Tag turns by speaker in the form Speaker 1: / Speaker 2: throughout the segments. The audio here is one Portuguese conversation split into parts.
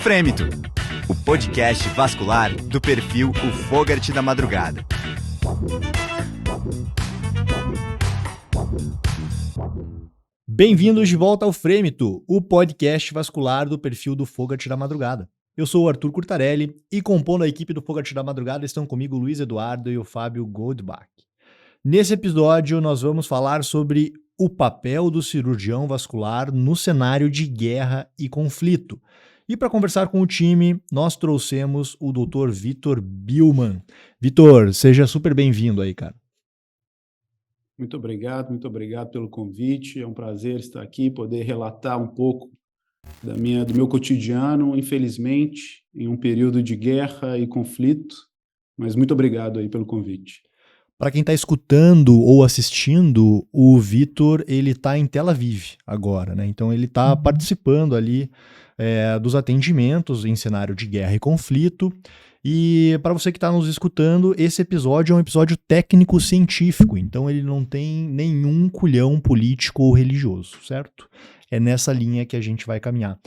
Speaker 1: Frêmito, o podcast vascular do perfil O Fogart da Madrugada.
Speaker 2: Bem-vindos de volta ao Frêmito, o podcast vascular do perfil do Fogart da Madrugada. Eu sou o Arthur Curtarelli e compondo a equipe do Fogart da Madrugada estão comigo o Luiz Eduardo e o Fábio Goldbach. Nesse episódio nós vamos falar sobre o papel do cirurgião vascular no cenário de guerra e conflito. E para conversar com o time, nós trouxemos o Dr. Vitor Billman. Vitor, seja super bem-vindo aí, cara.
Speaker 3: Muito obrigado pelo convite. É um prazer estar aqui, poder relatar um pouco do meu cotidiano, infelizmente, em um período de guerra e conflito. Mas muito obrigado aí pelo convite.
Speaker 2: Para quem está escutando ou assistindo, o Vitor, ele está em Tel Aviv agora, né? Então ele está participando ali dos atendimentos em cenário de guerra e conflito. E para você que está nos escutando, esse episódio é um episódio técnico-científico, então ele não tem nenhum culhão político ou religioso, certo? É nessa linha que a gente vai caminhar.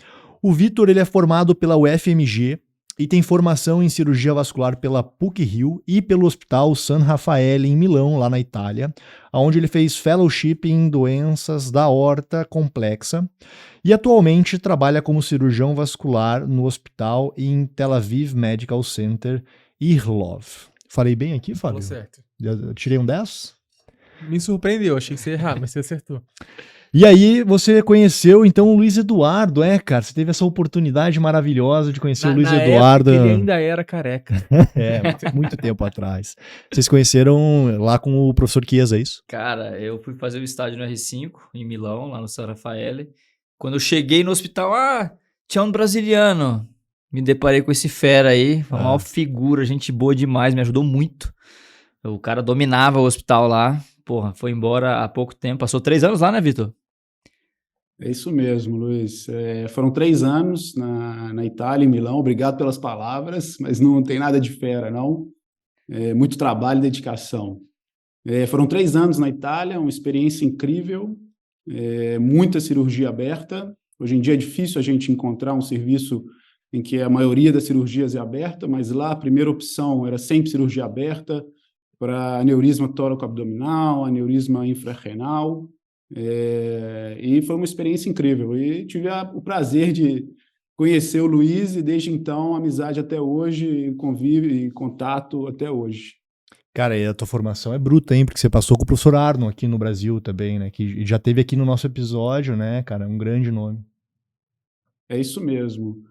Speaker 2: O Vitor, ele é formado pela UFMG e tem formação em cirurgia vascular pela PUC-Rio e pelo Hospital San Raffaele em Milão, lá na Itália, onde ele fez fellowship em doenças da aorta complexa e atualmente trabalha como cirurgião vascular no hospital em Tel Aviv Medical Center, Irlov. Falei bem aqui, Fábio?
Speaker 4: Falou certo.
Speaker 2: Eu tirei um 10?
Speaker 4: Me surpreendeu, achei que você ia errar, mas você acertou.
Speaker 2: E aí, você conheceu, então, o Luiz Eduardo, cara? Você teve essa oportunidade maravilhosa de conhecer o Luiz Eduardo.
Speaker 4: Época, ele ainda era careca.
Speaker 2: Muito tempo atrás. Vocês conheceram lá com o professor Chiesa, é isso?
Speaker 5: Cara, eu fui fazer o estágio no R5, em Milão, lá no San Raffaele. Quando eu cheguei no hospital, tinha um brasiliano. Me deparei com esse fera aí, uma maior figura, gente boa demais, me ajudou muito. O cara dominava o hospital lá. Porra, foi embora há pouco tempo. Passou 3 anos lá, né, Vitor?
Speaker 3: É isso mesmo, Luiz. Foram 3 anos na Itália, em Milão. Obrigado pelas palavras, mas não tem nada de fera, não. Muito trabalho e dedicação. Foram 3 anos na Itália, uma experiência incrível, muita cirurgia aberta. Hoje em dia é difícil a gente encontrar um serviço em que a maioria das cirurgias é aberta, mas lá a primeira opção era sempre cirurgia aberta para aneurisma tóraco-abdominal, aneurisma infrarrenal. E foi uma experiência incrível. E tive o prazer de conhecer o Luiz e, desde então, amizade até hoje, convívio e contato até hoje.
Speaker 2: Cara, e a tua formação é bruta, hein? Porque você passou com o professor Arno aqui no Brasil também, né? Que já teve aqui no nosso episódio, né, cara? Um grande nome.
Speaker 3: É isso mesmo.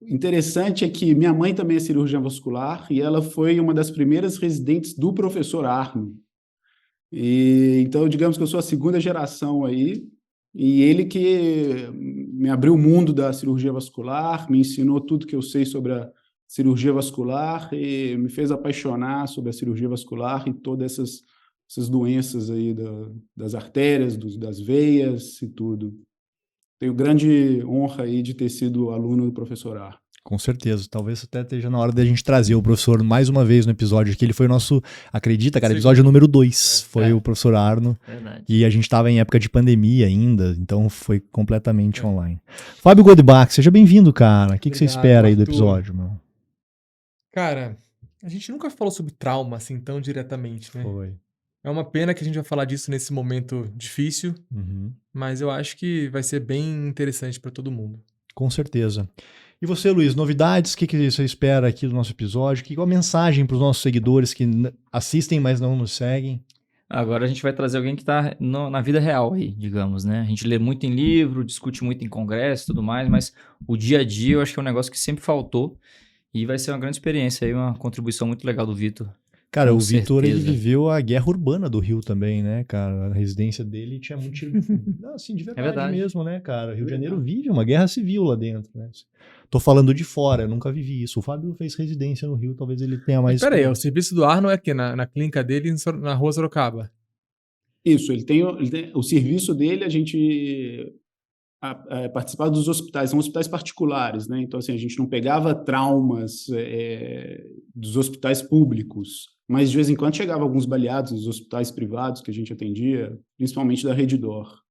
Speaker 3: Interessante é que minha mãe também é cirurgiã vascular e ela foi uma das primeiras residentes do professor Arno. Então, digamos que eu sou a segunda geração aí, e ele que me abriu o mundo da cirurgia vascular, me ensinou tudo que eu sei sobre a cirurgia vascular e me fez apaixonar sobre a cirurgia vascular e todas essas doenças aí das artérias, das veias e tudo. Tenho grande honra aí de ter sido aluno do professor Arno.
Speaker 2: Com certeza, talvez até esteja na hora da gente trazer o professor mais uma vez no episódio, que ele foi o nosso, acredita, cara, episódio número 2, foi o professor Arno.
Speaker 5: Verdade.
Speaker 2: E a gente estava em época de pandemia ainda, então foi completamente online. Fábio Goldbach, seja bem-vindo, cara. O que você espera aí do episódio, meu?
Speaker 4: Cara, a gente nunca falou sobre trauma assim tão diretamente, né?
Speaker 2: Foi.
Speaker 4: É uma pena que a gente vai falar disso nesse momento difícil, mas eu acho que vai ser bem interessante para todo mundo.
Speaker 2: Com certeza. E você, Luiz, novidades? O que você espera aqui do nosso episódio? Qual a mensagem para os nossos seguidores que assistem, mas não nos seguem?
Speaker 5: Agora a gente vai trazer alguém que está na vida real aí, digamos, né? A gente lê muito em livro, discute muito em congresso e tudo mais, mas o dia a dia eu acho que é um negócio que sempre faltou e vai ser uma grande experiência aí, uma contribuição muito legal do Vitor.
Speaker 2: Cara,
Speaker 5: Com
Speaker 2: o Vitor, ele
Speaker 5: certeza.
Speaker 2: viveu a guerra urbana do Rio também, né, cara? A residência dele tinha muito tiro. Não, assim, de verdade mesmo, né, cara? Rio de Janeiro vive uma guerra civil lá dentro, né? Tô falando de fora, eu nunca vivi isso. O Fábio fez residência no Rio, talvez ele tenha mais...
Speaker 4: Mas peraí, o serviço do Arno é aqui, na clínica dele, na rua Sorocaba?
Speaker 3: Isso, ele tem o serviço dele, a gente participava dos hospitais, são hospitais particulares, né? Então, assim, a gente não pegava traumas dos hospitais públicos, mas de vez em quando chegava alguns baleados nos hospitais privados que a gente atendia, principalmente da Redditor.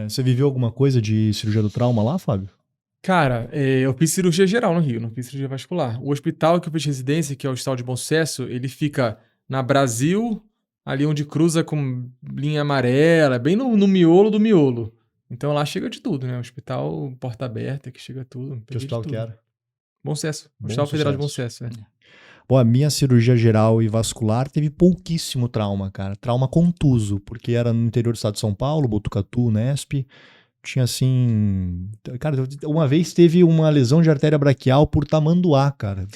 Speaker 2: Você viveu alguma coisa de cirurgia do trauma lá, Fábio?
Speaker 4: Cara, eu fiz cirurgia geral no Rio, não fiz cirurgia vascular. O hospital que eu fiz residência, que é o Hospital de Bom Sucesso, ele fica na Brasil, ali onde cruza com linha amarela, bem no miolo do miolo. Então lá chega de tudo, né? Hospital porta aberta, que chega tudo.
Speaker 2: Que hospital
Speaker 4: tudo.
Speaker 2: que era?
Speaker 4: Bom Sucesso.
Speaker 2: Bom
Speaker 4: Hospital Federal de Bom
Speaker 2: Sucesso.
Speaker 4: Sucesso,
Speaker 2: Bom, a minha cirurgia geral e vascular teve pouquíssimo trauma, cara. Trauma contuso, porque era no interior do estado de São Paulo, Botucatu, Nesp. Tinha assim... Cara, uma vez teve uma lesão de artéria braquial por tamanduá, cara.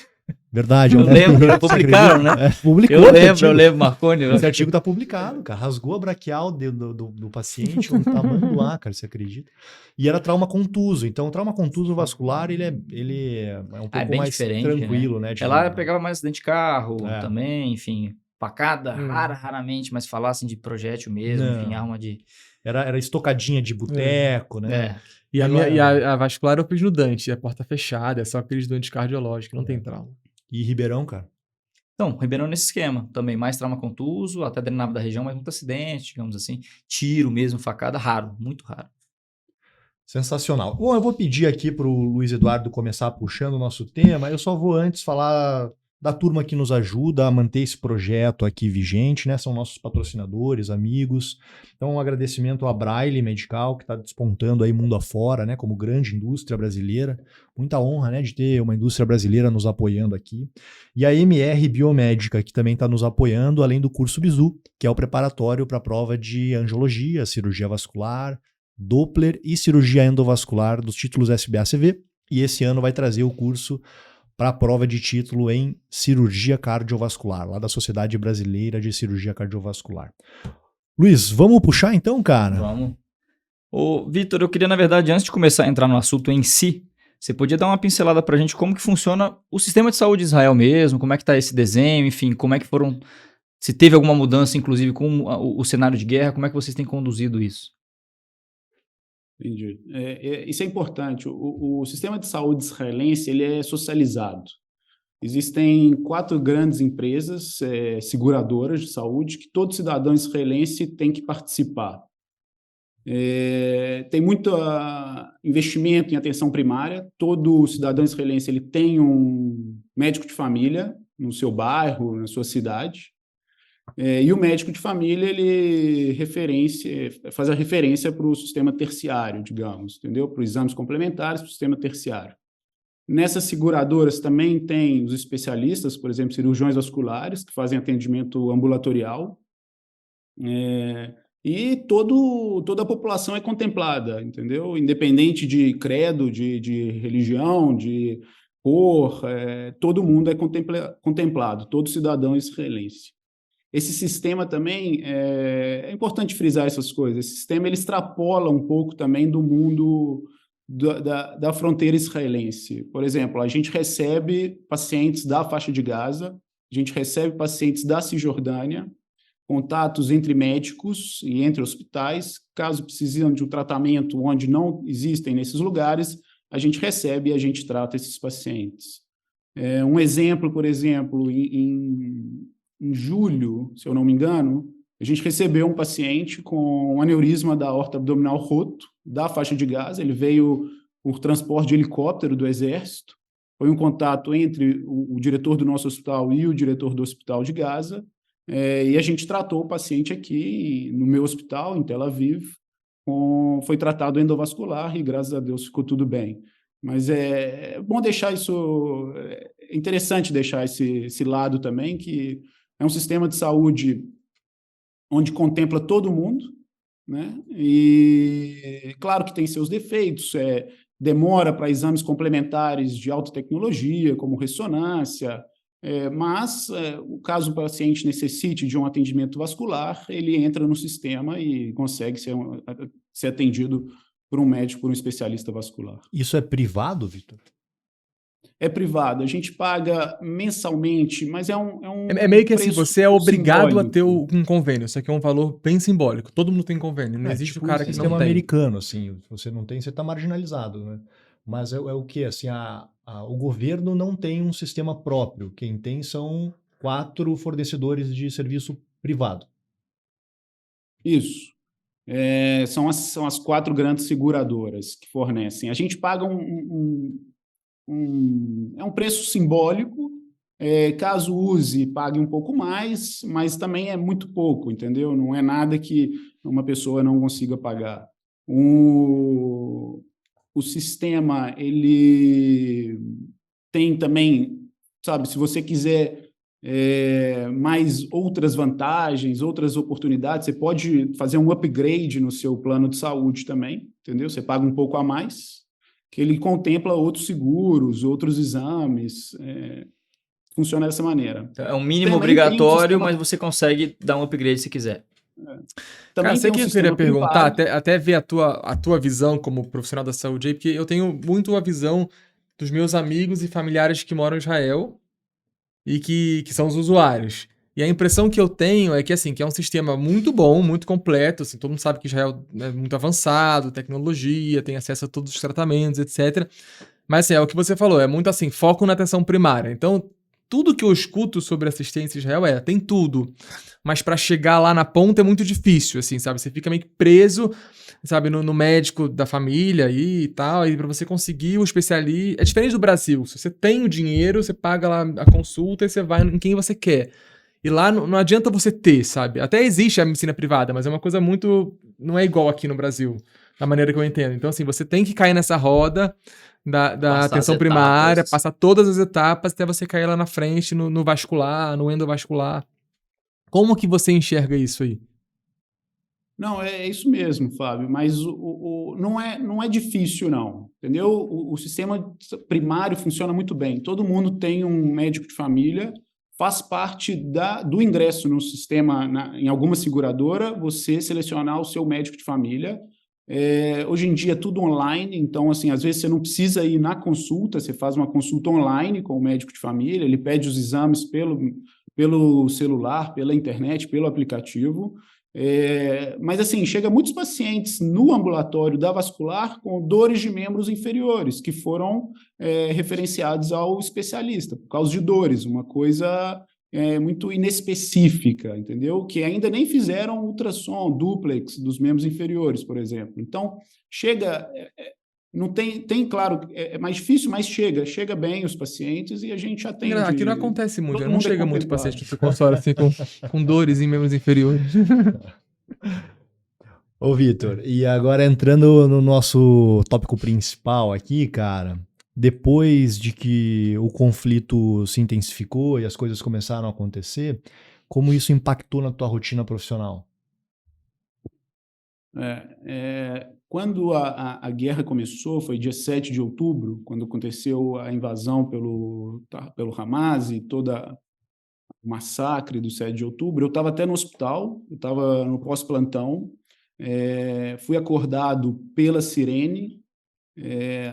Speaker 2: Verdade.
Speaker 5: Eu lembro, publicaram, né?
Speaker 2: Publicou.
Speaker 5: Eu lembro, Marconi.
Speaker 2: Esse artigo tá publicado, cara. Rasgou a braquial do paciente, um tamanduá, cara, você acredita? E era trauma contuso. Então, o trauma contuso vascular, ele é um pouco
Speaker 5: bem
Speaker 2: mais
Speaker 5: diferente,
Speaker 2: tranquilo, né?
Speaker 5: Ela pegava mais acidente de carro também, enfim. Facada,
Speaker 4: Hum.
Speaker 5: raramente, mas falar assim de projétil mesmo,
Speaker 2: Não.
Speaker 5: enfim, arma de...
Speaker 2: Era estocadinha de boteco, né?
Speaker 4: E
Speaker 2: Ela-
Speaker 4: a vascular eu fiz no Dante, a porta fechada, é só aqueles doentes cardiológicos, não tem trauma.
Speaker 2: E Ribeirão, cara?
Speaker 5: Então, Ribeirão nesse esquema, também mais trauma contuso, até drenava da região, mas muito acidente, digamos assim. Tiro mesmo, facada, raro, muito raro.
Speaker 2: Sensacional. Bom, eu vou pedir aqui pro Luiz Eduardo começar puxando o nosso tema. Eu só vou antes falar da turma que nos ajuda a manter esse projeto aqui vigente, né? São nossos patrocinadores, amigos. Então, um agradecimento à Braille Medical, que está despontando aí mundo afora, né? Como grande indústria brasileira. Muita honra, né? De ter uma indústria brasileira nos apoiando aqui. E a MR Biomédica, que também está nos apoiando, além do curso Bizu, que é o preparatório para a prova de angiologia, cirurgia vascular, Doppler e cirurgia endovascular dos títulos SBA-CV. E esse ano vai trazer o curso para a prova de título em cirurgia cardiovascular, lá da Sociedade Brasileira de Cirurgia Cardiovascular. Luiz, vamos puxar então, cara?
Speaker 5: Vamos. Ô, Vitor, eu queria, na verdade, antes de começar a entrar no assunto em si, você podia dar uma pincelada pra gente como que funciona o sistema de saúde de Israel mesmo, como é que tá esse desenho, enfim, como é que foram... Se teve alguma mudança, inclusive, com o cenário de guerra, como é que vocês têm conduzido isso?
Speaker 3: Entendi. Isso é importante. O sistema de saúde israelense ele é socializado. Existem 4 grandes empresas seguradoras de saúde que todo cidadão israelense tem que participar. Tem muito investimento em atenção primária. Todo cidadão israelense ele tem um médico de família no seu bairro, na sua cidade. E o médico de família ele faz a referência para o sistema terciário, digamos, entendeu? Para os exames complementares, para o sistema terciário. Nessas seguradoras também tem os especialistas, por exemplo, cirurgiões vasculares, que fazem atendimento ambulatorial. E toda a população é contemplada, entendeu? Independente de credo, de religião, de cor, todo mundo é contemplado, todo cidadão israelense. Esse sistema também, é importante frisar essas coisas, esse sistema ele extrapola um pouco também do mundo da fronteira israelense. Por exemplo, a gente recebe pacientes da faixa de Gaza, a gente recebe pacientes da Cisjordânia, contatos entre médicos e entre hospitais, caso precisem de um tratamento onde não existem nesses lugares, a gente recebe e a gente trata esses pacientes. Um exemplo, por exemplo, em julho, se eu não me engano, a gente recebeu um paciente com um aneurisma da aorta abdominal roto, da faixa de Gaza. Ele veio por transporte de helicóptero do Exército. Foi um contato entre o diretor do nosso hospital e o diretor do hospital de Gaza. E a gente tratou o paciente aqui no meu hospital, em Tel Aviv. Foi tratado endovascular e, graças a Deus, ficou tudo bem. Mas é bom deixar isso... É interessante deixar esse lado também, que é um sistema de saúde onde contempla todo mundo, né? E claro que tem seus defeitos, demora para exames complementares de alta tecnologia, como ressonância, mas o caso o paciente necessite de um atendimento vascular, ele entra no sistema e consegue ser atendido por um médico, por um especialista vascular.
Speaker 2: Isso é privado, Vitor?
Speaker 3: É privado, a gente paga mensalmente, mas é
Speaker 4: meio que assim, você é obrigado
Speaker 3: simbólico.
Speaker 4: a ter um convênio. Isso aqui é um valor bem simbólico. Todo mundo tem convênio. Não existe
Speaker 2: tipo
Speaker 4: o cara que não
Speaker 2: sistema
Speaker 4: tem.
Speaker 2: americano, assim. Se você não tem, você está marginalizado, né? Mas é o que? Assim, o governo não tem um sistema próprio. Quem tem são 4 fornecedores de serviço privado.
Speaker 3: Isso. são as 4 grandes seguradoras que fornecem. A gente paga um preço simbólico, caso use, pague um pouco mais, mas também é muito pouco, entendeu? Não é nada que uma pessoa não consiga pagar. O sistema, ele tem também, sabe, se você quiser mais outras vantagens, outras oportunidades, você pode fazer um upgrade no seu plano de saúde também, entendeu? Você paga um pouco a mais, que ele contempla outros seguros, outros exames, funciona dessa maneira.
Speaker 5: Então, é um mínimo
Speaker 3: Também tem um
Speaker 5: obrigatório,
Speaker 3: sistema-
Speaker 5: mas você consegue dar um upgrade se quiser.
Speaker 3: Também
Speaker 4: Cara, sei
Speaker 3: tem
Speaker 4: que
Speaker 3: um
Speaker 4: eu queria
Speaker 3: sistema
Speaker 4: perguntar,
Speaker 3: privado.
Speaker 4: até ver a tua visão como profissional da saúde aí, porque eu tenho muito a visão dos meus amigos e familiares que moram em Israel e que são os usuários. E a impressão que eu tenho é que, assim, que é um sistema muito bom, muito completo, assim, todo mundo sabe que Israel é muito avançado, tecnologia, tem acesso a todos os tratamentos, etc. Mas, assim, é o que você falou, é muito, assim, foco na atenção primária. Então, tudo que eu escuto sobre assistência em Israel tem tudo. Mas para chegar lá na ponta é muito difícil, assim, sabe? Você fica meio que preso, sabe, no médico da família aí e tal, e para você conseguir o especialista... É diferente do Brasil. Se você tem o dinheiro, você paga lá a consulta e você vai em quem você quer. E lá não adianta você ter, sabe? Até existe a medicina privada, mas é uma coisa muito... Não é igual aqui no Brasil, da maneira que eu entendo. Então, assim, você tem que cair nessa roda da
Speaker 5: Passar
Speaker 4: atenção
Speaker 5: as
Speaker 4: primária,
Speaker 5: etapas.
Speaker 4: passar todas as etapas até você cair lá na frente, no vascular, no endovascular. Como que você enxerga isso aí?
Speaker 3: Não, é isso mesmo, Fábio, mas não é difícil, não, entendeu? O sistema primário funciona muito bem. Todo mundo tem um médico de família, faz parte do ingresso no sistema, em alguma seguradora, você selecionar o seu médico de família. Hoje em dia é tudo online, então, assim, às vezes você não precisa ir na consulta, você faz uma consulta online com o médico de família, ele pede os exames pelo celular, pela internet, pelo aplicativo. Mas, assim, chega muitos pacientes no ambulatório da vascular com dores de membros inferiores, que foram referenciados ao especialista, por causa de dores, uma coisa muito inespecífica, entendeu? Que ainda nem fizeram ultrassom duplex dos membros inferiores, por exemplo. Então, chega... Não tem, claro, é mais difícil, mas chega bem os pacientes e a gente atende.
Speaker 4: Aqui não acontece muito,
Speaker 3: Todo
Speaker 4: não
Speaker 3: mundo é
Speaker 4: chega muito
Speaker 3: contemplado.
Speaker 4: paciente no seu consultório assim com dores em membros inferiores.
Speaker 2: Ô, Vitor, e agora entrando no nosso tópico principal aqui, cara, depois de que o conflito se intensificou e as coisas começaram a acontecer, como isso impactou na tua rotina profissional?
Speaker 3: Quando a guerra começou, foi dia 7 de outubro, quando aconteceu a invasão pelo Hamas e toda o massacre do 7 de outubro, eu estava até no hospital, eu estava no pós-plantão, fui acordado pela sirene,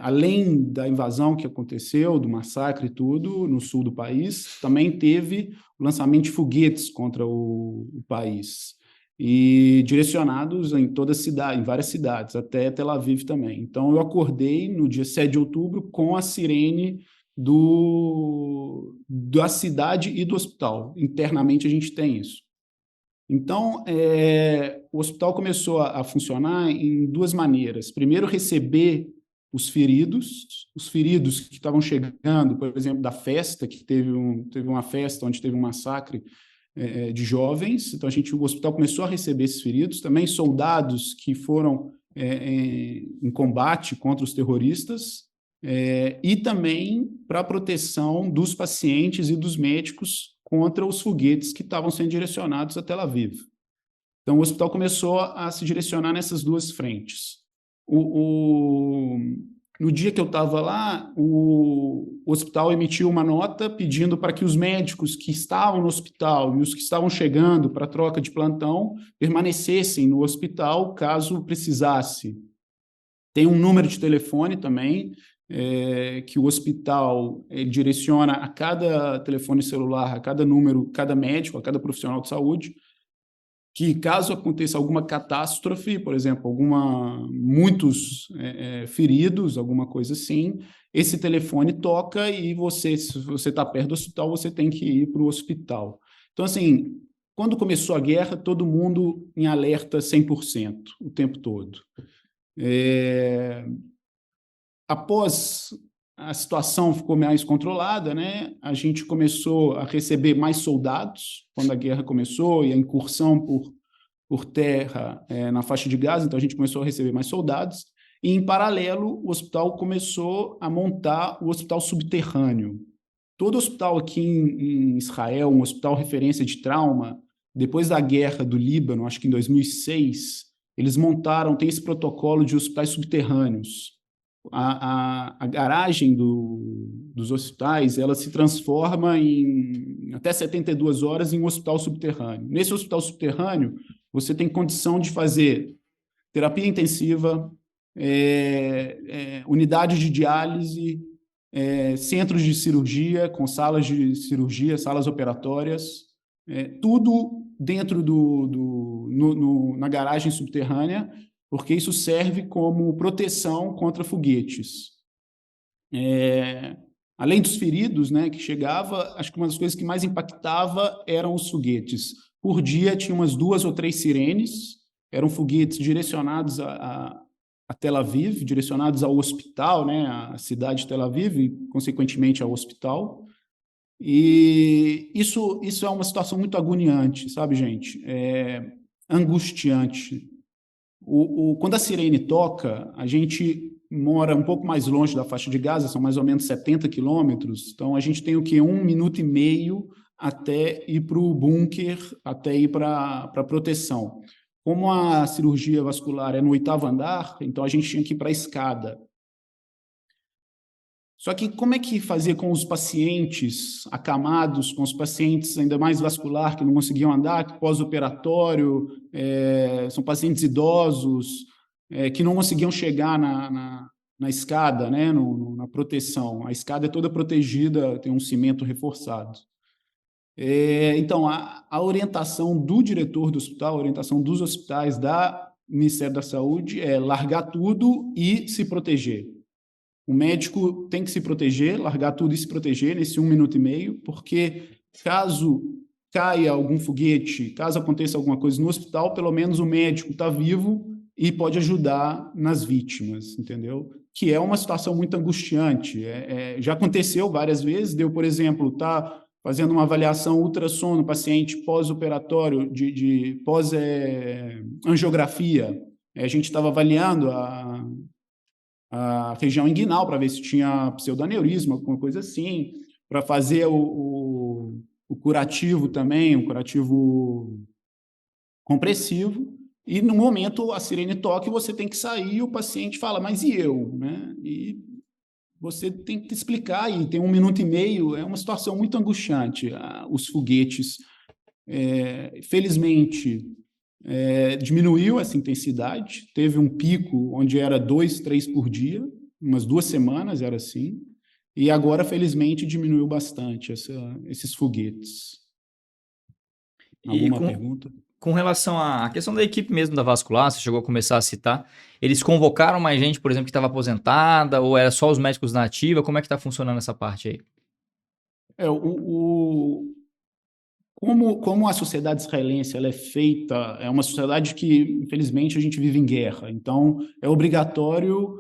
Speaker 3: além da invasão que aconteceu, do massacre e tudo, no sul do país, também teve o lançamento de foguetes contra o país, e direcionados em toda a cidade, em várias cidades, até Tel Aviv também. Então, eu acordei no dia 7 de outubro com a sirene da cidade e do hospital. Internamente, a gente tem isso. Então, o hospital começou a funcionar em 2 maneiras. Primeiro, receber os feridos que estavam chegando, por exemplo, da festa, que teve uma festa onde teve um massacre de jovens. Então, o hospital começou a receber esses feridos, também soldados que foram em combate contra os terroristas, e também para a proteção dos pacientes e dos médicos contra os foguetes que estavam sendo direcionados a Tel Aviv. Então, o hospital começou a se direcionar nessas 2 frentes. No dia que eu estava lá, o hospital emitiu uma nota pedindo para que os médicos que estavam no hospital e os que estavam chegando para troca de plantão permanecessem no hospital caso precisasse. Tem um número de telefone também, que o hospital direciona a cada telefone celular, a cada número, cada médico, a cada profissional de saúde, que caso aconteça alguma catástrofe, por exemplo, muitos feridos, alguma coisa assim, esse telefone toca e se você está perto do hospital, você tem que ir para o hospital. Então, assim, quando começou a guerra, todo mundo em alerta 100%, o tempo todo. Após a situação ficou mais controlada, né? A gente começou a receber mais soldados quando a guerra começou e a incursão por terra na faixa de Gaza, então a gente começou a receber mais soldados, e em paralelo o hospital começou a montar o hospital subterrâneo. Todo hospital aqui em Israel, um hospital referência de trauma, depois da guerra do Líbano, acho que em 2006, eles montaram, tem esse protocolo de hospitais subterrâneos. A garagem dos hospitais, ela se transforma em até 72 horas em um hospital subterrâneo. Nesse hospital subterrâneo, você tem condição de fazer terapia intensiva, unidade de diálise, centros de cirurgia, com salas de cirurgia, salas operatórias, tudo dentro na garagem subterrânea, porque isso serve como proteção contra foguetes. Além dos feridos, né, que chegava, acho que uma das coisas que mais impactava eram os foguetes. Por dia tinha umas 2 ou 3 sirenes, eram foguetes direcionados a Tel Aviv, direcionados ao hospital, né, à cidade de Tel Aviv e, consequentemente, ao hospital. E isso é uma situação muito agoniante, sabe, gente? Angustiante. Quando a sirene toca, a gente mora um pouco mais longe da faixa de Gaza, são mais ou menos 70 quilômetros, então a gente tem o quê? 1 minuto e meio até ir para o bunker, até ir para a proteção. Como a cirurgia vascular é no 8º andar, então a gente tinha que ir para a escada. Só que como é que fazer com os pacientes acamados, com os pacientes ainda mais vascular, que não conseguiam andar, que pós-operatório, são pacientes idosos, que não conseguiam chegar na escada, né, na proteção. A escada é toda protegida, tem um cimento reforçado. Então, a orientação do diretor do hospital, a orientação dos hospitais, da Ministério da Saúde, é largar tudo e se proteger. O médico tem que se proteger, largar tudo e se proteger nesse 1 minuto e meio, porque caso caia algum foguete, caso aconteça alguma coisa no hospital, pelo menos o médico está vivo e pode ajudar nas vítimas, entendeu? Que é uma situação muito angustiante. Já aconteceu várias vezes, por exemplo, tá fazendo uma avaliação ultrassom no paciente pós-operatório, pós-angiografia. A gente estava avaliando a região inguinal para ver se tinha pseudoaneurisma, alguma coisa assim, para fazer o curativo também, um curativo compressivo, e no momento a sirene toca e você tem que sair, e o paciente fala, mas e eu? Né? E você tem que explicar, e tem 1 minuto e meio, é uma situação muito angustiante. Os foguetes, felizmente, diminuiu essa intensidade, teve um pico onde era 2, 3 por dia, umas 2 semanas era assim, e agora, felizmente, diminuiu bastante esses foguetes. Alguma pergunta?
Speaker 5: Com relação à questão da equipe mesmo da vascular, você chegou a começar a citar, eles convocaram mais gente, por exemplo, que estava aposentada, ou era só os médicos na ativa? Como é que está funcionando essa parte aí?
Speaker 3: Como a sociedade israelense ela é feita, é uma sociedade que, infelizmente, a gente vive em guerra. Então, é obrigatório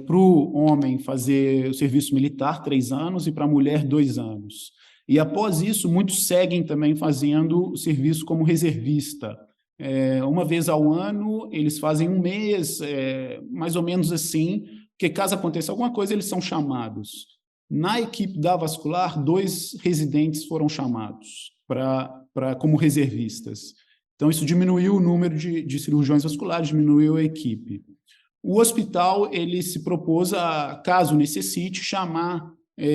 Speaker 3: para o homem fazer o serviço militar 3 anos e para a mulher 2 anos. E, após isso, muitos seguem também fazendo o serviço como reservista. Uma vez ao ano, eles fazem 1 mês, mais ou menos assim, porque caso aconteça alguma coisa, eles são chamados. Na equipe da vascular, 2 residentes foram chamados como reservistas. Então, isso diminuiu o número de cirurgiões vasculares, diminuiu a equipe. O hospital, ele se propôs a, caso necessite, chamar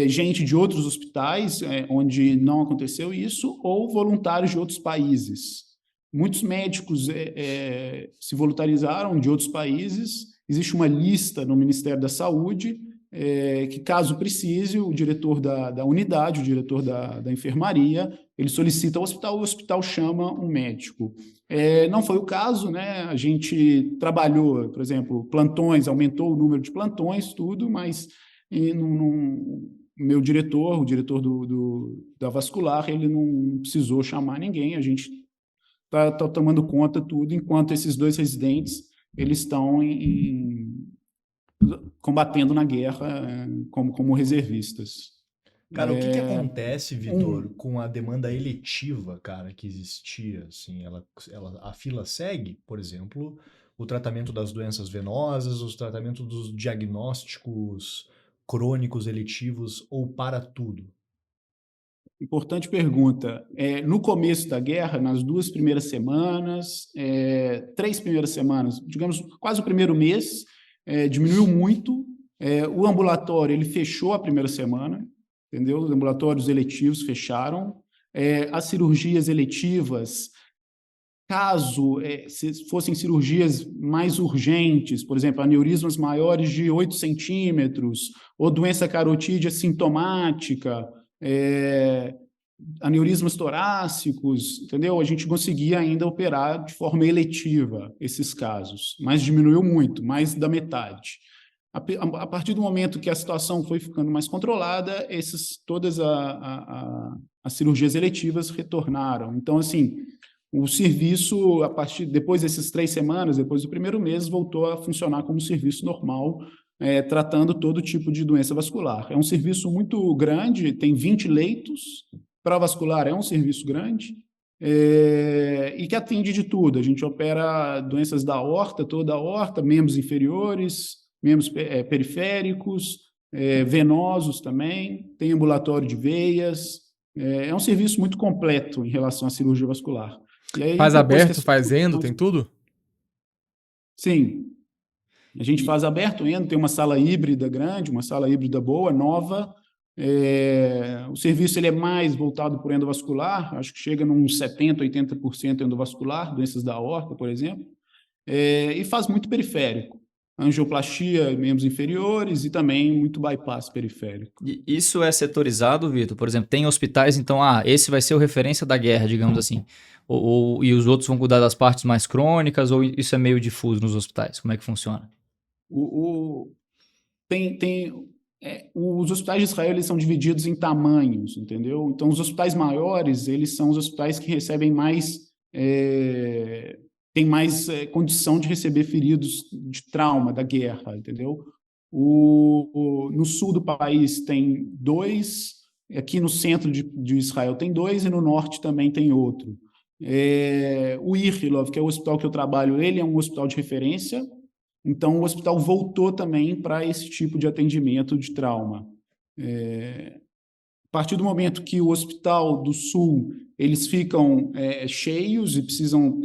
Speaker 3: gente de outros hospitais, onde não aconteceu isso, ou voluntários de outros países. Muitos médicos se voluntarizaram de outros países. Existe uma lista no Ministério da Saúde que, caso precise, o diretor da unidade, o diretor da enfermaria, ele solicita ao hospital, o hospital chama um médico. Não foi o caso, né? A gente trabalhou, por exemplo, plantões, aumentou o número de plantões, tudo, mas meu diretor, o diretor da vascular, ele não precisou chamar ninguém, a gente está tomando conta tudo, enquanto esses 2 residentes eles estão combatendo na guerra como reservistas.
Speaker 2: Cara, o que que acontece, Vitor, com a demanda eletiva, cara, que existia, assim, a fila segue, por exemplo, o tratamento das doenças venosas, os tratamentos dos diagnósticos crônicos eletivos ou para tudo?
Speaker 3: Importante pergunta. No começo da guerra, nas 2 primeiras semanas, 3 primeiras semanas, digamos, quase o primeiro mês, diminuiu muito. O ambulatório ele fechou a primeira semana, entendeu? Os ambulatórios eletivos fecharam. As cirurgias eletivas, caso se fossem cirurgias mais urgentes, por exemplo, aneurismas maiores de 8 centímetros, ou doença carotídea sintomática, aneurismas torácicos, entendeu? A gente conseguia ainda operar de forma eletiva esses casos, mas diminuiu muito, mais da metade. A partir do momento que a situação foi ficando mais controlada, todas as cirurgias eletivas retornaram. Então, assim, o serviço, depois dessas 3 semanas, depois do primeiro mês, voltou a funcionar como um serviço normal, tratando todo tipo de doença vascular. É um serviço muito grande, tem 20 leitos, para vascular é um serviço grande, e que atende de tudo. A gente opera doenças da aorta, toda a aorta, membros inferiores, membros periféricos, venosos também, tem ambulatório de veias. É um serviço muito completo em relação à cirurgia vascular. E aí,
Speaker 4: Faz
Speaker 3: depois
Speaker 4: aberto, faz endo, tem tudo?
Speaker 3: Sim. A gente faz aberto, endo, tem uma sala híbrida grande, uma sala híbrida boa, nova. O serviço ele é mais voltado para o endovascular, acho que chega nos 70%, 80% endovascular, doenças da aorta, por exemplo, e faz muito periférico. Angioplastia, membros inferiores e também muito bypass periférico.
Speaker 5: E isso é setorizado, Vitor? Por exemplo, tem hospitais, então, esse vai ser o referência da guerra, digamos assim. E os outros vão cuidar das partes mais crônicas, ou isso é meio difuso nos hospitais? Como é que funciona?
Speaker 3: Os hospitais de Israel eles são divididos em tamanhos, entendeu? Então, os hospitais maiores, eles são os hospitais que recebem mais, têm mais condição de receber feridos de trauma da guerra, entendeu? No sul do país tem 2, aqui no centro de Israel tem 2 e no norte também tem outro. O Ichilov, que é o hospital que eu trabalho, ele é um hospital de referência. Então, o hospital voltou também para esse tipo de atendimento de trauma. A partir do momento que o Hospital do Sul eles ficam cheios e precisam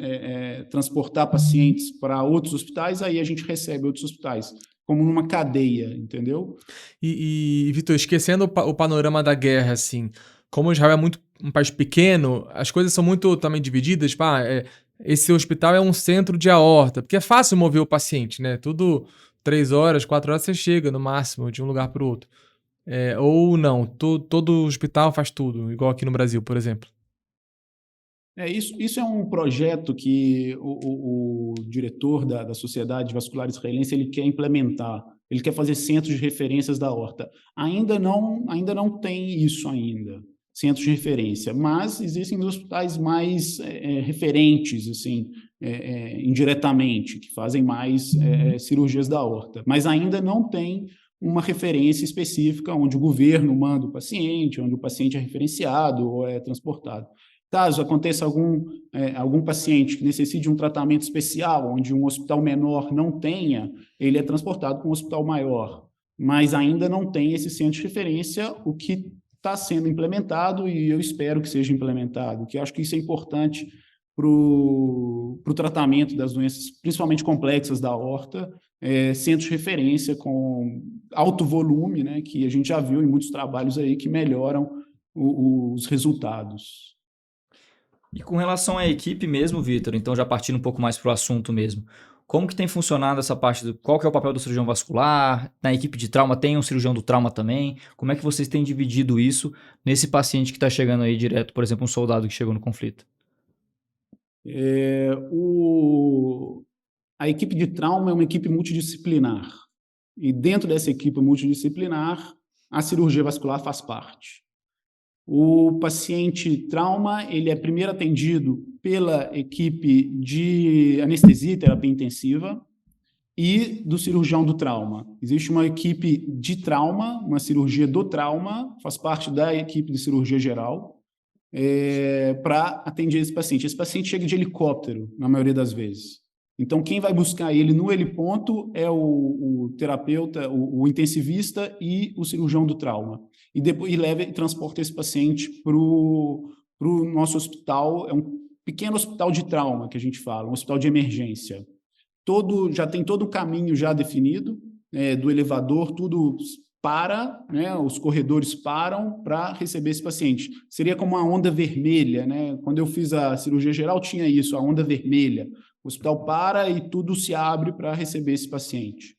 Speaker 3: transportar pacientes para outros hospitais, aí a gente recebe outros hospitais, como numa cadeia, entendeu?
Speaker 4: E Vitor, esquecendo o panorama da guerra, assim, como Israel é muito um país pequeno, as coisas são muito também divididas, tipo, esse hospital é um centro de aorta, porque é fácil mover o paciente, né? Tudo 3 horas, 4 horas você chega no máximo de um lugar para o outro. Ou não, todo hospital faz tudo, igual aqui no Brasil, por exemplo.
Speaker 3: Isso é um projeto que o diretor da Sociedade Vascular Israelense ele quer implementar. Ele quer fazer centros de referências da aorta. Ainda não tem isso ainda, centros de referência, mas existem hospitais mais referentes, assim, indiretamente, que fazem mais cirurgias da aorta, mas ainda não tem uma referência específica onde o governo manda o paciente, onde o paciente é referenciado ou é transportado. Caso aconteça algum paciente que necessite de um tratamento especial, onde um hospital menor não tenha, ele é transportado para um hospital maior, mas ainda não tem esse centro de referência, o que está sendo implementado e eu espero que seja implementado, que eu acho que isso é importante para o tratamento das doenças, principalmente complexas da aorta, centros de referência com alto volume, né, que a gente já viu em muitos trabalhos aí que melhoram os resultados.
Speaker 5: E com relação à equipe mesmo, Vitor, então já partindo um pouco mais para o assunto mesmo, como que tem funcionado essa parte, qual que é o papel do cirurgião vascular? Na equipe de trauma tem um cirurgião do trauma também? Como é que vocês têm dividido isso nesse paciente que está chegando aí direto, por exemplo, um soldado que chegou no conflito?
Speaker 3: A equipe de trauma é uma equipe multidisciplinar. E dentro dessa equipe multidisciplinar, a cirurgia vascular faz parte. O paciente trauma, ele é primeiro atendido pela equipe de anestesia e terapia intensiva e do cirurgião do trauma. Existe uma equipe de trauma, uma cirurgia do trauma, faz parte da equipe de cirurgia geral, para atender esse paciente. Esse paciente chega de helicóptero, na maioria das vezes. Então, quem vai buscar ele no heliponto é o terapeuta, o intensivista e o cirurgião do trauma. E depois leva e transporta esse paciente para o nosso hospital. É um pequeno hospital de trauma, que a gente fala, um hospital de emergência. Já tem todo o caminho já definido, do elevador, tudo para, né, os corredores param para receber esse paciente. Seria como uma onda vermelha, né? Quando eu fiz a cirurgia geral, tinha isso, a onda vermelha. O hospital para e tudo se abre para receber esse paciente.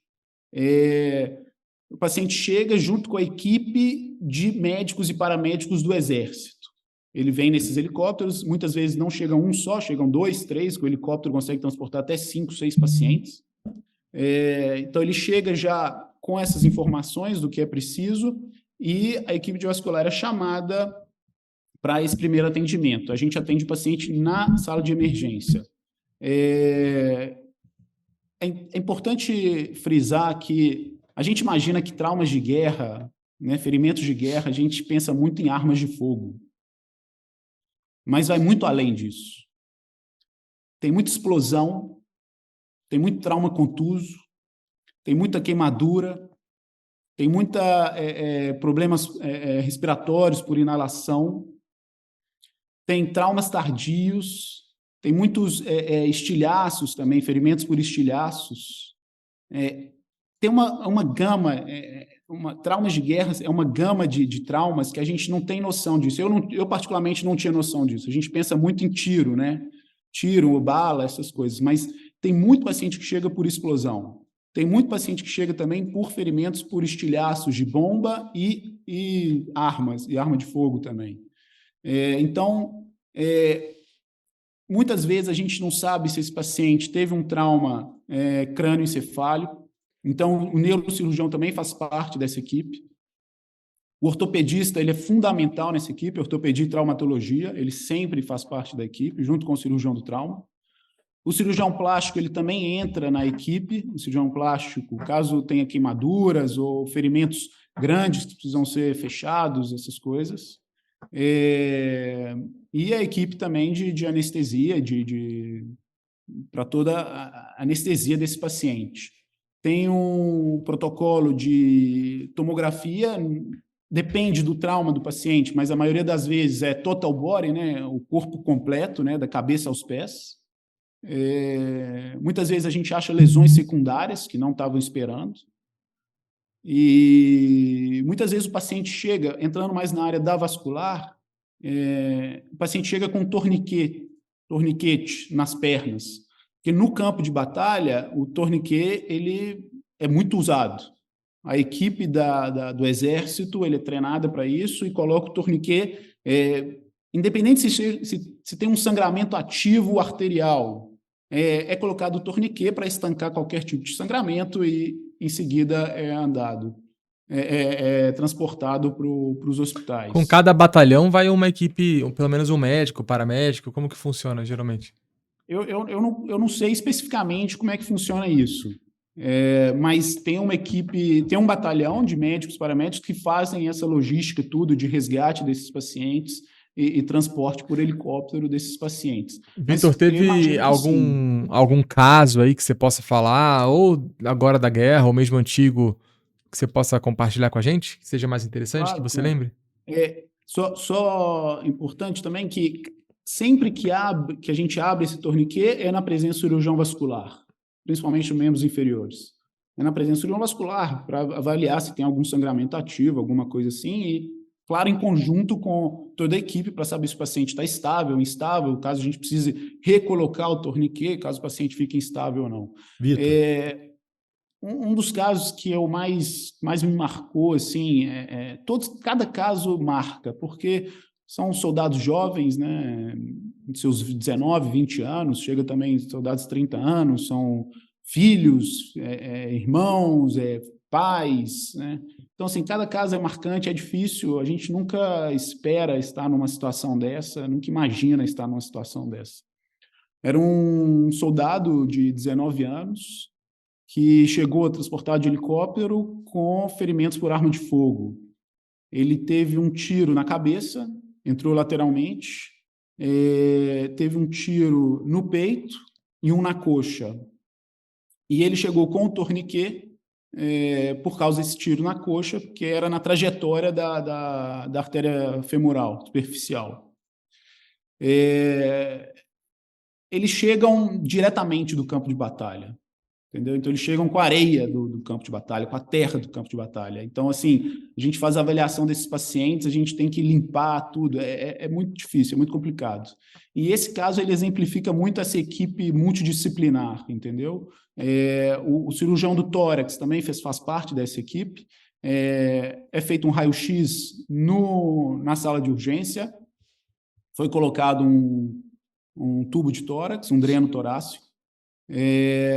Speaker 3: O paciente chega junto com a equipe de médicos e paramédicos do Exército. Ele vem nesses helicópteros, muitas vezes não chega um só, chegam 2, 3, que o helicóptero consegue transportar até 5, 6 pacientes. Então, ele chega já com essas informações do que é preciso e a equipe de vascular é chamada para esse primeiro atendimento. A gente atende o paciente na sala de emergência. É importante frisar que a gente imagina que traumas de guerra, né, ferimentos de guerra, a gente pensa muito em armas de fogo. Mas vai muito além disso. Tem muita explosão, tem muito trauma contuso, tem muita queimadura, tem muita problemas respiratórios por inalação, tem traumas tardios, tem muitos estilhaços também, ferimentos por estilhaços. Tem uma gama, traumas de guerra é uma gama de traumas que a gente não tem noção disso. Eu particularmente não tinha noção disso. A gente pensa muito em tiro, né? Tiro, bala, essas coisas. Mas tem muito paciente que chega por explosão. Tem muito paciente que chega também por ferimentos por estilhaços de bomba e armas, e arma de fogo também. Então, muitas vezes a gente não sabe se esse paciente teve um trauma crânioencefálico. Então, o neurocirurgião também faz parte dessa equipe. O ortopedista, ele é fundamental nessa equipe, ortopedia e traumatologia, ele sempre faz parte da equipe, junto com o cirurgião do trauma. O cirurgião plástico, ele também entra na equipe, o cirurgião plástico, caso tenha queimaduras ou ferimentos grandes que precisam ser fechados, essas coisas. E a equipe também de anestesia, para toda a anestesia desse paciente. Tem um protocolo de tomografia, depende do trauma do paciente, mas a maioria das vezes é total body, né, o corpo completo, né, da cabeça aos pés. Muitas vezes a gente acha lesões secundárias que não estavam esperando. E muitas vezes o paciente chega, entrando mais na área da vascular, o paciente chega com torniquete nas pernas. Porque no campo de batalha, o torniquete ele é muito usado. A equipe do Exército ele é treinada para isso e coloca o torniquete, independente se tem um sangramento ativo arterial, é colocado o torniquete para estancar qualquer tipo de sangramento e, em seguida, transportado para os hospitais.
Speaker 4: Com cada batalhão vai uma equipe, pelo menos um médico, paramédico, como que funciona geralmente?
Speaker 3: Eu não sei especificamente como é que funciona isso, mas tem uma equipe, tem um batalhão de médicos, paramédicos que fazem essa logística tudo de resgate desses pacientes e transporte por helicóptero desses pacientes.
Speaker 4: Vitor, teve algum caso aí que você possa falar, ou agora da guerra, ou mesmo antigo, que você possa compartilhar com a gente, que seja mais interessante, claro, que você lembre?
Speaker 3: Só importante também que sempre que a gente abre esse torniquete é na presença do cirurgião vascular, principalmente os membros inferiores. É na presença do cirurgião vascular para avaliar se tem algum sangramento ativo, alguma coisa assim, e, claro, em conjunto com toda a equipe para saber se o paciente está estável ou instável, caso a gente precise recolocar o torniquete, caso o paciente fique instável ou não.
Speaker 2: Vitor.
Speaker 3: Um dos casos que eu mais me marcou, assim, cada caso marca, porque são soldados jovens, né, seus 19, 20 anos, chega também soldados de 30 anos, são filhos, irmãos, pais, né? Então, assim, cada caso é marcante, é difícil, a gente nunca espera estar numa situação dessa, nunca imagina estar numa situação dessa. Era um soldado de 19 anos que chegou transportado de helicóptero com ferimentos por arma de fogo. Ele teve um tiro na cabeça, entrou lateralmente, teve um tiro no peito e um na coxa. E ele chegou com o torniquet por causa desse tiro na coxa, que era na trajetória da artéria femoral superficial. Eles chegam diretamente do campo de batalha, entendeu? Então, eles chegam com a areia do campo de batalha, com a terra do campo de batalha. Então, assim, a gente faz a avaliação desses pacientes, a gente tem que limpar tudo, é muito difícil, é muito complicado. E esse caso, ele exemplifica muito essa equipe multidisciplinar, entendeu? O cirurgião do tórax também faz parte dessa equipe. É feito um raio-x na sala de urgência, foi colocado um tubo de tórax, um dreno torácico.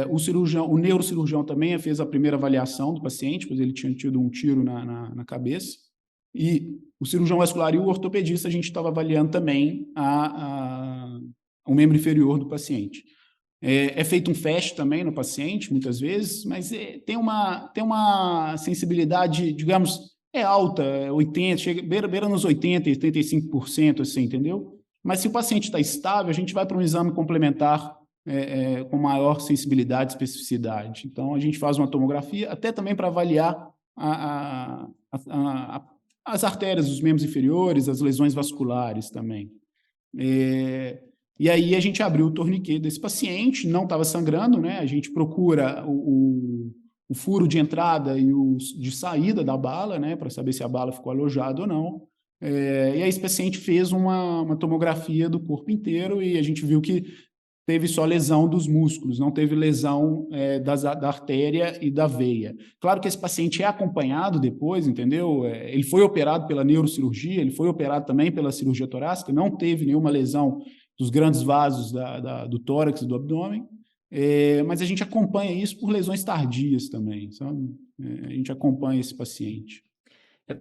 Speaker 3: O neurocirurgião também fez a primeira avaliação do paciente, pois ele tinha tido um tiro na cabeça. E o cirurgião vascular e o ortopedista, a gente estava avaliando também o membro inferior do paciente. É feito um FAST também no paciente, muitas vezes, mas tem uma sensibilidade, digamos, alta, 80%, beira nos 80%, 85%, assim, entendeu? Mas se o paciente está estável, a gente vai para um exame complementar com maior sensibilidade e especificidade. Então, a gente faz uma tomografia, até também para avaliar as artérias dos membros inferiores, as lesões vasculares também. E aí a gente abriu o torniquet desse paciente, não estava sangrando, né? A gente procura o furo de entrada e o de saída da bala, né? Para saber se a bala ficou alojada ou não. E aí esse paciente fez uma tomografia do corpo inteiro e a gente viu que teve só lesão dos músculos, não teve lesão da artéria e da veia. Claro que esse paciente é acompanhado depois, entendeu? Ele foi operado pela neurocirurgia, ele foi operado também pela cirurgia torácica, não teve nenhuma lesão dos grandes vasos do tórax e do abdômen, mas a gente acompanha isso por lesões tardias também, sabe? A gente acompanha esse paciente.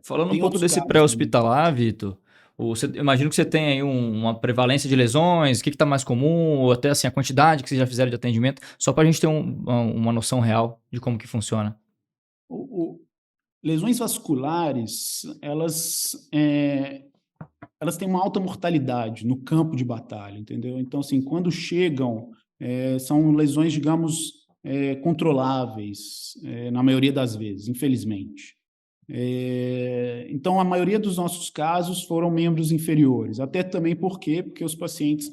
Speaker 5: Falando um pouco desse pré-hospitalar, Vitor, eu imagino que você tem aí uma prevalência de lesões, o que está mais comum, ou até assim, a quantidade que vocês já fizeram de atendimento, só para a gente ter uma noção real de como que funciona.
Speaker 3: Lesões vasculares, elas têm uma alta mortalidade no campo de batalha, entendeu? Então, assim, quando chegam, são lesões, digamos, controláveis, na maioria das vezes, infelizmente. Então, a maioria dos nossos casos foram membros inferiores, até também porque os pacientes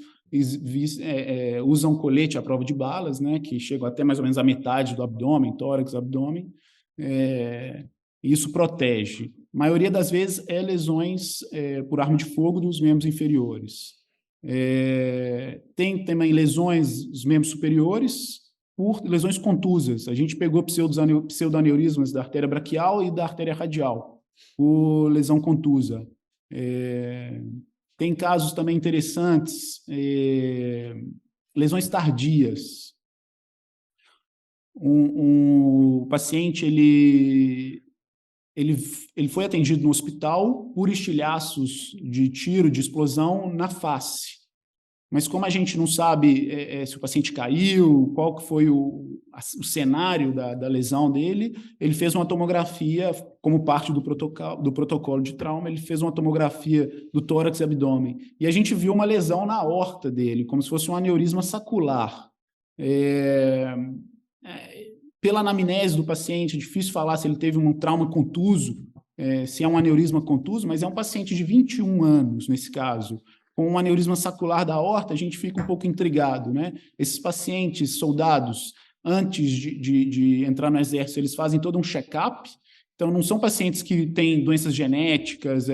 Speaker 3: usam colete à prova de balas, né, que chegam até mais ou menos a metade do abdômen, tórax, abdômen, isso protege. A maioria das vezes lesões por arma de fogo dos membros inferiores. Tem também lesões dos membros superiores por lesões contusas. A gente pegou pseudoaneurismas da artéria braquial e da artéria radial por lesão contusa. Tem casos também interessantes, lesões tardias. O paciente ele foi atendido no hospital por estilhaços de tiro, de explosão na face. Mas como a gente não sabe se o paciente caiu, qual que foi o cenário da lesão dele, ele fez uma tomografia, como parte do protocolo de trauma, ele fez uma tomografia do tórax e abdômen. E a gente viu uma lesão na aorta dele, como se fosse um aneurisma sacular. Pela anamnese do paciente, é difícil falar se ele teve um trauma contuso, se é um aneurisma contuso, mas é um paciente de 21 anos, nesse caso. Com um aneurisma sacular da aorta, a gente fica um pouco intrigado, né? Esses pacientes, soldados, antes de entrar no exército, eles fazem todo um check-up. Então, não são pacientes que têm doenças genéticas,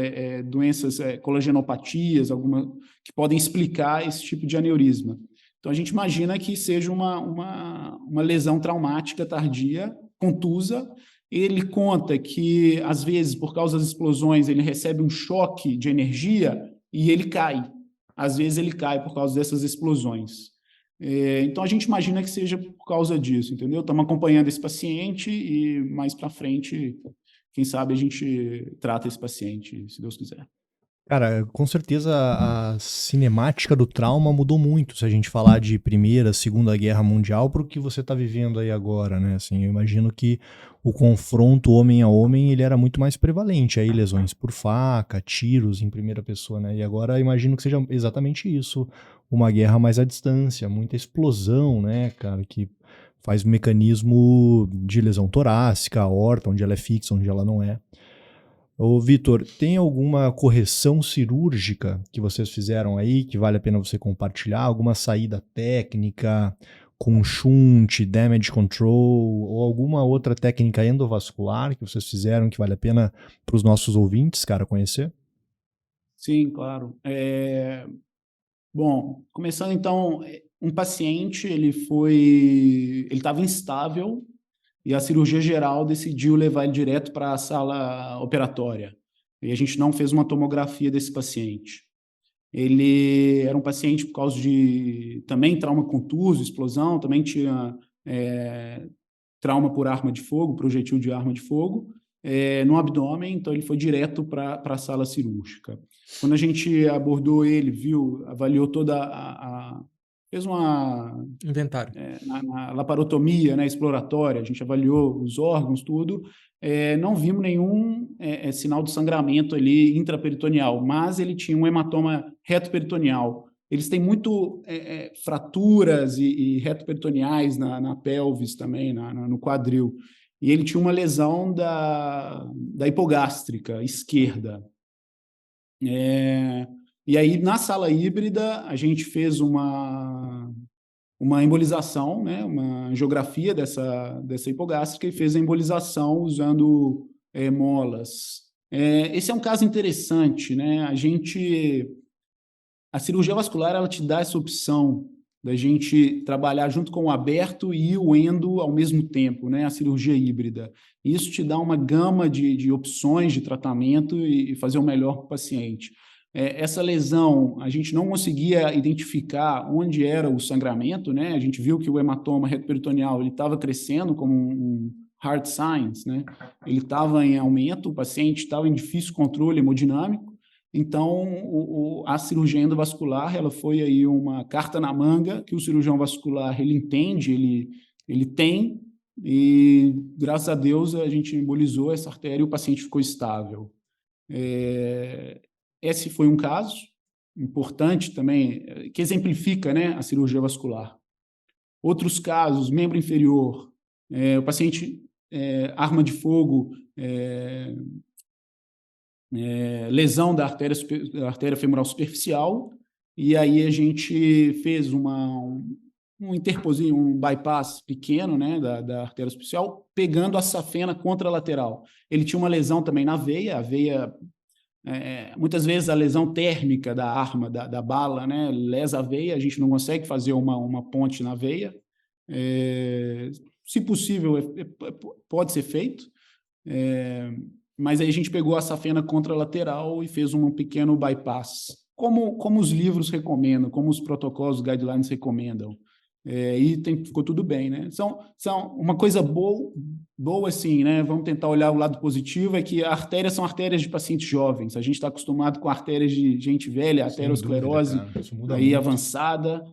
Speaker 3: doenças, colagenopatias, que podem explicar esse tipo de aneurisma. Então, a gente imagina que seja uma lesão traumática tardia, contusa. Ele conta que, às vezes, por causa das explosões, ele recebe um choque de energia e ele cai. Às vezes ele cai por causa dessas explosões. Então, a gente imagina que seja por causa disso, entendeu? Estamos acompanhando esse paciente e mais para frente, quem sabe a gente trata esse paciente, se Deus quiser.
Speaker 2: Cara, com certeza a cinemática do trauma mudou muito, se a gente falar de Primeira, Segunda Guerra Mundial, para o que você está vivendo aí agora, né? Assim, eu imagino que o confronto homem a homem, ele era muito mais prevalente, aí lesões por faca, tiros em primeira pessoa, né? E agora eu imagino que seja exatamente isso, uma guerra mais à distância, muita explosão, né, cara, que faz mecanismo de lesão torácica, aorta, onde ela é fixa, onde ela não é. Ô, Vitor, tem alguma correção cirúrgica que vocês fizeram aí que vale a pena você compartilhar? Alguma saída técnica com shunt, damage control ou alguma outra técnica endovascular que vocês fizeram que vale a pena para os nossos ouvintes, cara, conhecer?
Speaker 3: Sim, claro. Bom, começando então, um paciente, ele estava instável, e a cirurgia geral decidiu levar ele direto para a sala operatória. E a gente não fez uma tomografia desse paciente. Ele era um paciente por causa de também trauma contuso, explosão, também tinha trauma por arma de fogo, projetil de arma de fogo, no abdômen, então ele foi direto para a sala cirúrgica. Quando a gente abordou ele, avaliou fez uma
Speaker 4: Inventário.
Speaker 3: na laparotomia, né, exploratória, a gente avaliou os órgãos, tudo, não vimos nenhum sinal de sangramento ali intraperitoneal, mas ele tinha um hematoma retoperitoneal. Eles têm muito fraturas e retoperitoneais na pelvis também, no quadril. E ele tinha uma lesão da hipogástrica esquerda. E aí, na sala híbrida, a gente fez uma embolização, né, uma angiografia dessa hipogástrica e fez a embolização usando molas. Esse é um caso interessante, né? A cirurgia vascular, ela te dá essa opção da gente trabalhar junto com o aberto e o endo ao mesmo tempo, né? A cirurgia híbrida. Isso te dá uma gama de opções de tratamento e fazer o melhor para o paciente. Essa lesão, a gente não conseguia identificar onde era o sangramento, né? A gente viu que o hematoma retoperitoneal ele estava crescendo como um hard signs, né? Ele estava em aumento, o paciente estava em difícil controle hemodinâmico, então a cirurgia endovascular ela foi aí uma carta na manga que o cirurgião vascular ele entende, ele tem, e graças a Deus a gente embolizou essa artéria e o paciente ficou estável. Esse foi um caso importante também, que exemplifica, né, a cirurgia vascular. Outros casos, membro inferior, o paciente, arma de fogo, lesão da artéria femoral superficial, e aí a gente fez um bypass pequeno, né, da artéria superficial, pegando a safena contralateral. Ele tinha uma lesão também na veia, a veia... muitas vezes a lesão térmica da arma, da bala, né, lesa a veia, a gente não consegue fazer uma ponte na veia. Se possível, pode ser feito, mas aí a gente pegou a safena contralateral e fez um pequeno bypass, como os livros recomendam, como os protocolos, os guidelines recomendam. Ficou tudo bem, né? São uma coisa boa assim, né? Vamos tentar olhar o lado positivo, é que artérias são artérias de pacientes jovens. A gente está acostumado com artérias de gente velha, arteriosclerose aí avançada.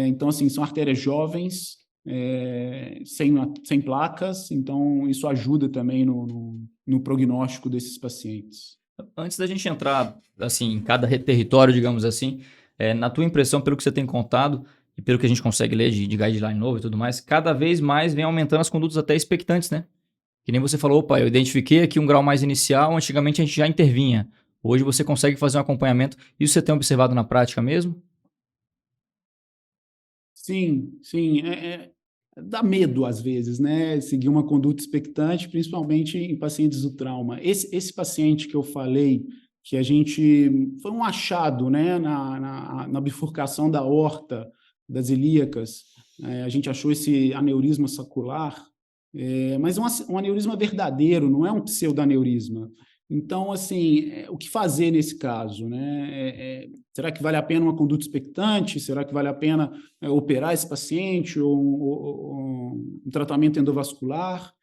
Speaker 3: Então, assim, são artérias jovens, sem placas, então isso ajuda também no prognóstico desses pacientes.
Speaker 5: Antes da gente entrar, assim, em cada território, digamos assim, na tua impressão, pelo que você tem contado, e pelo que a gente consegue ler de guideline novo e tudo mais, cada vez mais vem aumentando as condutas até expectantes, né? Que nem você falou, opa, eu identifiquei aqui um grau mais inicial, antigamente a gente já intervinha. Hoje você consegue fazer um acompanhamento. Isso você tem observado na prática mesmo?
Speaker 3: Sim. Dá medo, às vezes, né? Seguir uma conduta expectante, principalmente em pacientes do trauma. Esse paciente que eu falei, que a gente... Foi um achado, né? Na bifurcação da aorta, das ilíacas, a gente achou esse aneurisma sacular, mas um aneurisma verdadeiro, não é um pseudoaneurisma. Então, assim, o que fazer nesse caso, né? Será que vale a pena uma conduta expectante? Será que vale a pena operar esse paciente ou um tratamento endovascular?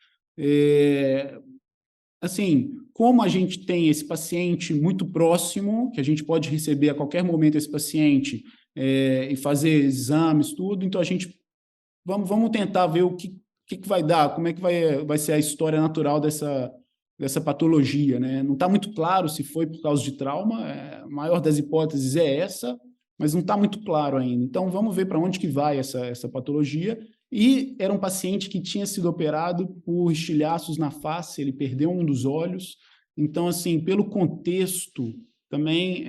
Speaker 3: Assim, como a gente tem esse paciente muito próximo, que a gente pode receber a qualquer momento esse paciente e fazer exames, tudo, então a gente vamos tentar ver o que vai dar, como é que vai ser a história natural dessa patologia, né? Não está muito claro se foi por causa de trauma, a maior das hipóteses é essa, mas não está muito claro ainda. Então, vamos ver para onde que vai essa patologia. E era um paciente que tinha sido operado por estilhaços na face, ele perdeu um dos olhos. Então, assim, pelo contexto, também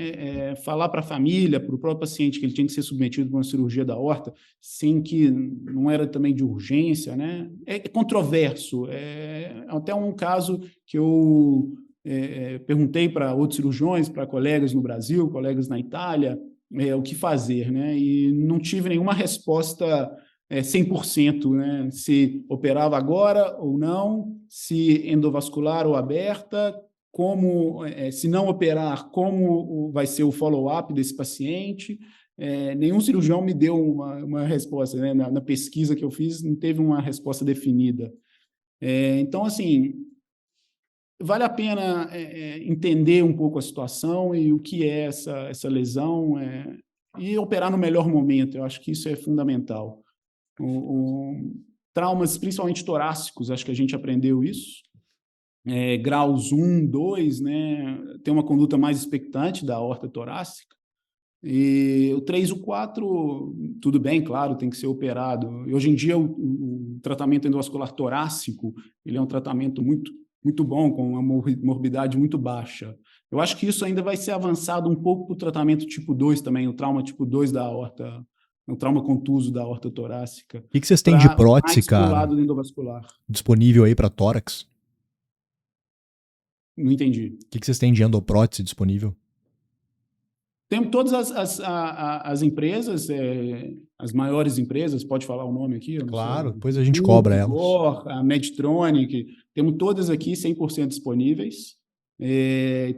Speaker 3: falar para a família, para o próprio paciente, que ele tinha que ser submetido a uma cirurgia da aorta, sem que não era também de urgência, né? É controverso. É até um caso que eu perguntei para outros cirurgiões, para colegas no Brasil, colegas na Itália, o que fazer, né? E não tive nenhuma resposta 100%, né? Se operava agora ou não, se endovascular ou aberta, como, se não operar, como vai ser o follow-up desse paciente. Nenhum cirurgião me deu uma resposta, né? Na pesquisa que eu fiz, não teve uma resposta definida. Então, assim, vale a pena entender um pouco a situação e o que é essa lesão e operar no melhor momento. Eu acho que isso é fundamental. Traumas, principalmente torácicos, acho que a gente aprendeu isso. Graus 1, 2, né, tem uma conduta mais expectante da aorta torácica. E o 3 e o 4, tudo bem, claro, tem que ser operado. E hoje em dia, o tratamento endovascular torácico, ele é um tratamento muito bom, com uma morbidade muito baixa. Eu acho que isso ainda vai ser avançado um pouco para o tratamento tipo 2 também, o trauma tipo 2 da aorta, o trauma contuso da aorta torácica.
Speaker 2: O que vocês têm de prótese, cara,
Speaker 3: lado do endovascular.
Speaker 2: disponível aí para tórax?
Speaker 3: Não entendi.
Speaker 2: O que vocês têm de endoprótese disponível?
Speaker 3: Temos todas as empresas, as maiores empresas, pode falar o nome aqui?
Speaker 2: Claro, depois a gente cobra elas.
Speaker 3: A Medtronic, temos todas aqui 100% disponíveis.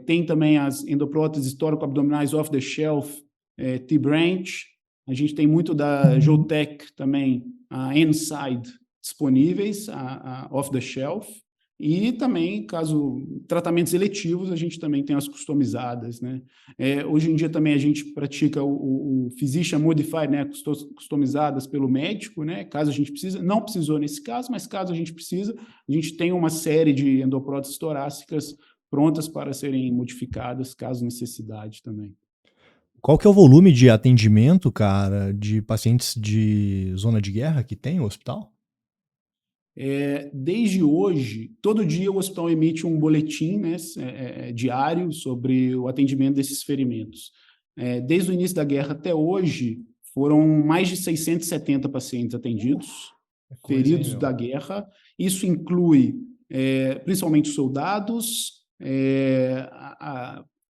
Speaker 3: Tem também as endopróteses tóraco-abdominais off-the-shelf, T-Branch. A gente tem muito da Geotech também, a Inside, disponíveis, a off-the-shelf. E também, caso tratamentos eletivos, a gente também tem as customizadas, né? Hoje em dia também a gente pratica o Physician Modified, né? Customizadas pelo médico, né? Caso a gente precisa, não precisou nesse caso, mas caso a gente precisa, a gente tem uma série de endopróteses torácicas prontas para serem modificadas, caso necessidade também.
Speaker 2: Qual que é o volume de atendimento, cara, de pacientes de zona de guerra que tem no hospital?
Speaker 3: Desde hoje, todo dia o hospital emite um boletim, né, diário sobre o atendimento desses ferimentos. Desde o início da guerra até hoje, foram mais de 670 pacientes atendidos, feridos da guerra. Isso inclui principalmente soldados,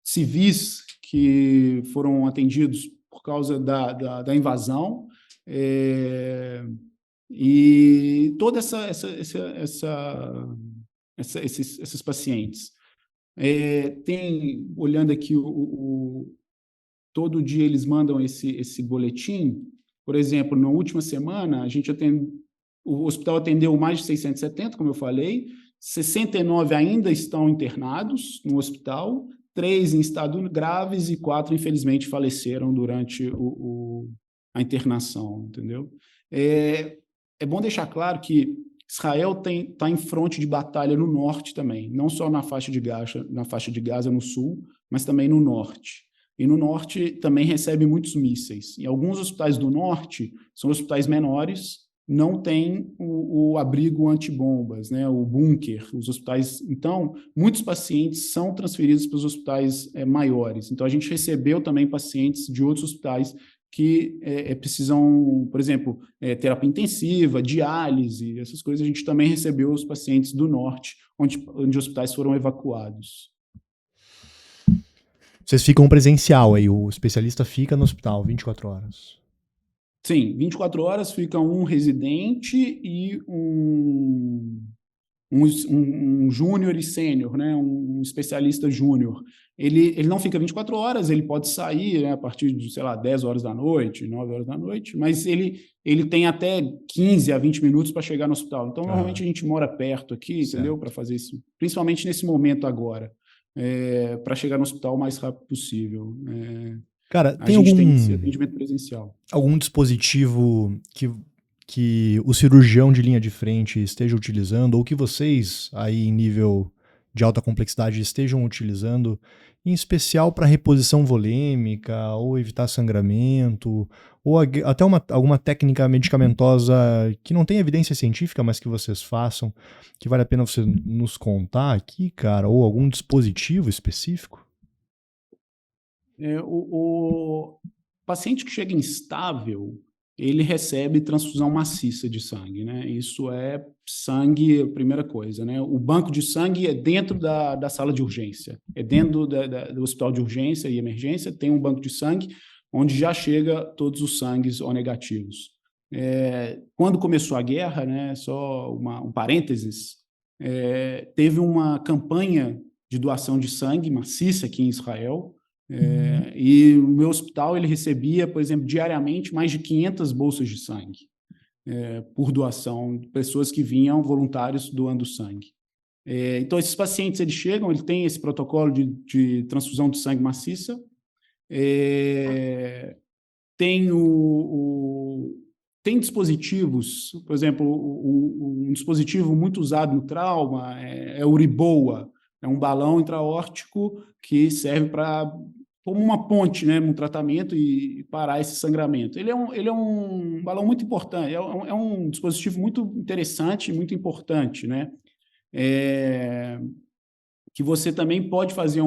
Speaker 3: civis que foram atendidos por causa da invasão, e toda esses pacientes. Olhando aqui, todo dia eles mandam esse boletim. Por exemplo, na última semana, o hospital atendeu mais de 670, como eu falei, 69 ainda estão internados no hospital, 3 em estado graves e 4, infelizmente, faleceram durante a internação, entendeu? É bom deixar claro que Israel está em fronte de batalha no norte também, não só na faixa de Gaza no sul, mas também no norte. E no norte também recebe muitos mísseis. E alguns hospitais do norte são hospitais menores, não tem o abrigo antibombas, né, o bunker, os hospitais. Então, muitos pacientes são transferidos para os hospitais maiores. Então, a gente recebeu também pacientes de outros hospitais que precisam, por exemplo, terapia intensiva, diálise, essas coisas. A gente também recebeu os pacientes do norte, onde hospitais foram evacuados.
Speaker 2: Vocês ficam presencial aí, o especialista fica no hospital 24 horas.
Speaker 3: Sim, 24 horas fica um residente e um um júnior e sênior, né, um especialista júnior, ele não fica 24 horas, ele pode sair, né, a partir de, sei lá, 10 horas da noite, 9 horas da noite, mas ele tem até 15 a 20 minutos para chegar no hospital. Então, normalmente a gente mora perto aqui, entendeu? Para fazer isso, principalmente nesse momento agora, para chegar no hospital o mais rápido possível.
Speaker 2: Cara,
Speaker 3: A
Speaker 2: tem
Speaker 3: gente tem esse atendimento presencial.
Speaker 2: algum dispositivo que o cirurgião de linha de frente esteja utilizando, ou que vocês, aí em nível de alta complexidade, estejam utilizando, em especial para reposição volêmica, ou evitar sangramento, ou até alguma técnica medicamentosa que não tem evidência científica, mas que vocês façam, que vale a pena você nos contar aqui, cara, ou algum dispositivo específico?
Speaker 3: O paciente que chega instável, ele recebe transfusão maciça de sangue, né? Isso é sangue, a primeira coisa, né? O banco de sangue é dentro da sala de urgência, é dentro do hospital de urgência e emergência, tem um banco de sangue onde já chega todos os sangues O negativos. Quando começou a guerra, né? Só um parênteses, teve uma campanha de doação de sangue maciça aqui em Israel. E o meu hospital ele recebia, por exemplo, diariamente mais de 500 bolsas de sangue por doação, de pessoas que vinham voluntários doando sangue. Então, esses pacientes eles chegam, ele tem esse protocolo de transfusão de sangue maciça, tem tem dispositivos, por exemplo, um dispositivo muito usado no trauma é o Uriboa, é um balão intraórtico que serve como uma ponte, né, um tratamento e parar esse sangramento. Ele é um balão muito importante, é um dispositivo muito interessante, muito importante, né? Que você também pode fazer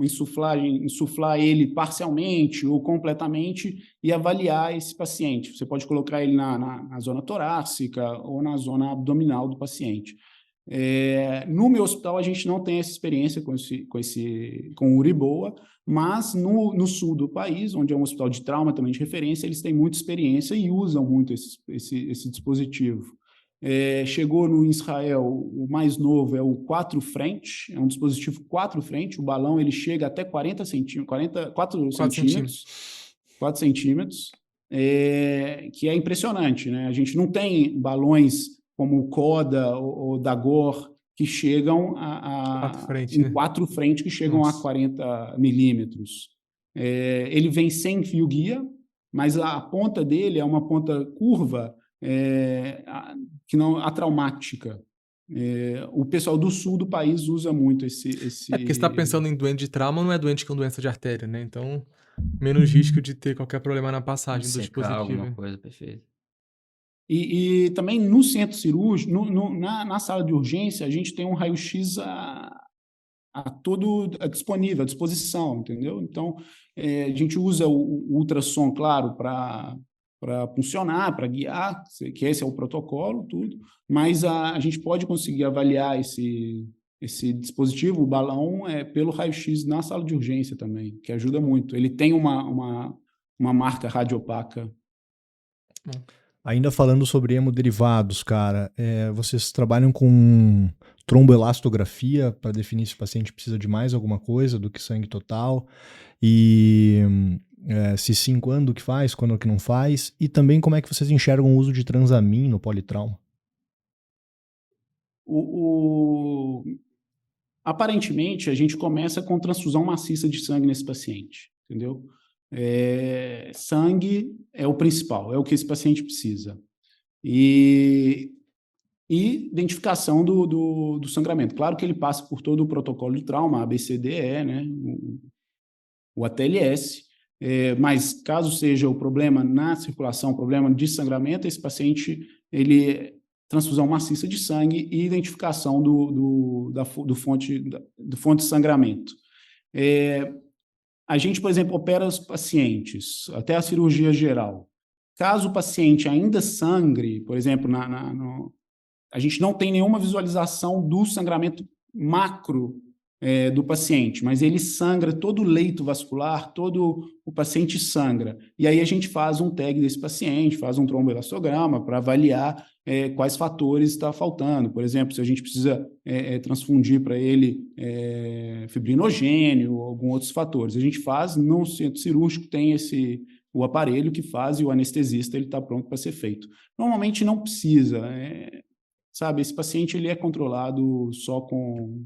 Speaker 3: insuflar ele parcialmente ou completamente e avaliar esse paciente. Você pode colocar ele na zona torácica ou na zona abdominal do paciente. No meu hospital, a gente não tem essa experiência com o Uriboa, mas no sul do país, onde é um hospital de trauma também de referência, eles têm muita experiência e usam muito esse dispositivo. Chegou no Israel, o mais novo é o 4 frente, é um dispositivo 4 frente, o balão ele chega até 4 centímetros, 4 centímetros, que é impressionante, né? A gente não tem balões como o CODA ou Dagor, que chegam em 4 frente, que chegam a 40 milímetros. Ele vem sem fio-guia, mas a ponta dele é uma ponta curva, que não atraumática. O pessoal do sul do país usa muito esse...
Speaker 4: Porque você está pensando em doente de trauma, não é doente com doença de artéria, né? Então, menos risco de ter qualquer problema na passagem do dispositivo.
Speaker 5: Alguma coisa, perfeito.
Speaker 3: E também no centro cirúrgico, na sala de urgência, a gente tem um raio-x disponível, à disposição, entendeu? Então, a gente usa o ultrassom, claro, para funcionar, para guiar, que esse é o protocolo, tudo, mas a gente pode conseguir avaliar esse dispositivo, o balão, pelo raio-x na sala de urgência também, que ajuda muito. Ele tem uma marca radiopaca.
Speaker 2: Ainda falando sobre hemoderivados, cara, vocês trabalham com tromboelastografia para definir se o paciente precisa de mais alguma coisa do que sangue total? E se sim, quando que faz, quando que não faz? E também como é que vocês enxergam o uso de transamin no politrauma?
Speaker 3: Aparentemente, a gente começa com transfusão maciça de sangue nesse paciente, entendeu? Sangue é o principal, é o que esse paciente precisa. E identificação do sangramento. Claro que ele passa por todo o protocolo de trauma, ABCDE, né? O ATLS, mas caso seja o problema na circulação, problema de sangramento, esse paciente, transfusão maciça de sangue e identificação do fonte de sangramento. A gente, por exemplo, opera os pacientes, até a cirurgia geral. Caso o paciente ainda sangre, por exemplo, a gente não tem nenhuma visualização do sangramento macro do paciente, mas ele sangra todo o leito vascular, todo o paciente sangra. E aí a gente faz um tag desse paciente, faz um tromboelastograma para avaliar quais fatores está faltando. Por exemplo, se a gente precisa transfundir para ele fibrinogênio ou alguns outros fatores. A gente faz, no centro cirúrgico tem o aparelho que faz e o anestesista ele está pronto para ser feito. Normalmente não precisa, sabe? Esse paciente ele é controlado só com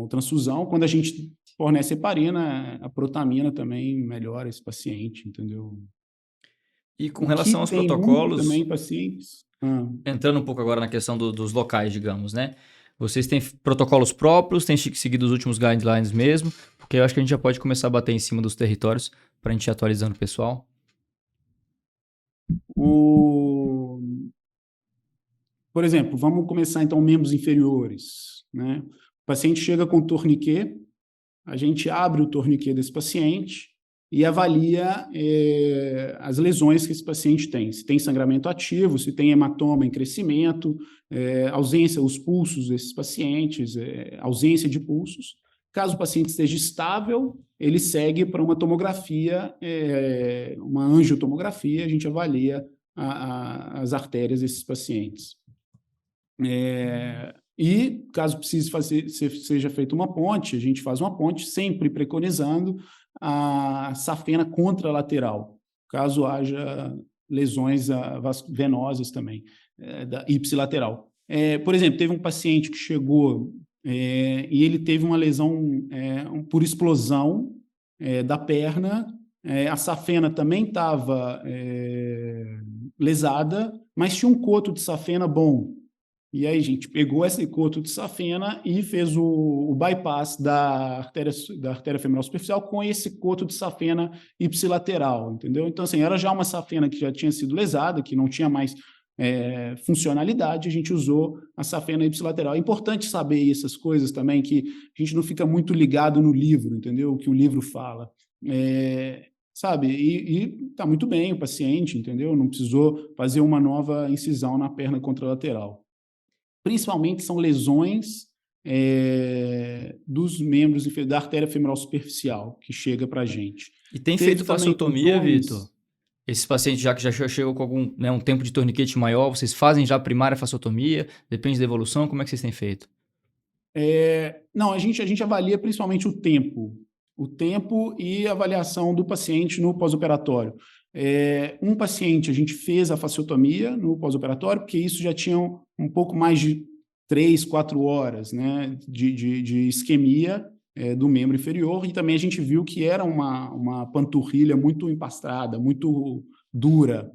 Speaker 3: transfusão. Quando a gente fornece heparina, a protamina também melhora esse paciente, entendeu?
Speaker 5: E com relação aos protocolos,
Speaker 3: também pacientes.
Speaker 5: Entrando um pouco agora na questão dos locais, digamos, né? Vocês têm protocolos próprios, têm seguido os últimos guidelines mesmo, porque eu acho que a gente já pode começar a bater em cima dos territórios para a gente ir atualizando o pessoal.
Speaker 3: Por exemplo, vamos começar então membros inferiores, né? O paciente chega com torniquet, a gente abre o torniquet desse paciente e avalia as lesões que esse paciente tem. Se tem sangramento ativo, se tem hematoma em crescimento, ausência, os pulsos desses pacientes, ausência de pulsos. Caso o paciente esteja estável, ele segue para uma tomografia, uma angiotomografia, a gente avalia as artérias desses pacientes. E, caso precise seja feita uma ponte, a gente faz uma ponte, sempre preconizando a safena contralateral, caso haja lesões venosas também, da ipsilateral. Por exemplo, teve um paciente que chegou e ele teve uma lesão por explosão da perna, a safena também estava lesada, mas tinha um coto de safena bom. E aí a gente pegou esse coto de safena e fez o bypass da artéria femoral superficial com esse coto de safena ipsilateral, entendeu? Então, assim, era já uma safena que já tinha sido lesada, que não tinha mais funcionalidade, a gente usou a safena ipsilateral. É importante saber essas coisas também, que a gente não fica muito ligado no livro, entendeu? O que o livro fala. Sabe? E tá muito bem o paciente, entendeu? Não precisou fazer uma nova incisão na perna contralateral. Principalmente são lesões dos membros da artéria femoral superficial que chega para a gente.
Speaker 5: E tem feito fasciotomia, Vitor? Esses pacientes que já chegam com algum um tempo de torniquete maior, vocês fazem já primária fasciotomia? Depende da evolução? Como é que vocês têm feito?
Speaker 3: Não, a gente avalia principalmente o tempo e a avaliação do paciente no pós-operatório. Um paciente, a gente fez a fasciotomia no pós-operatório, porque isso já tinha um pouco mais de 3, 4 horas, né, de isquemia do membro inferior, e também a gente viu que era uma panturrilha muito empastrada, muito dura.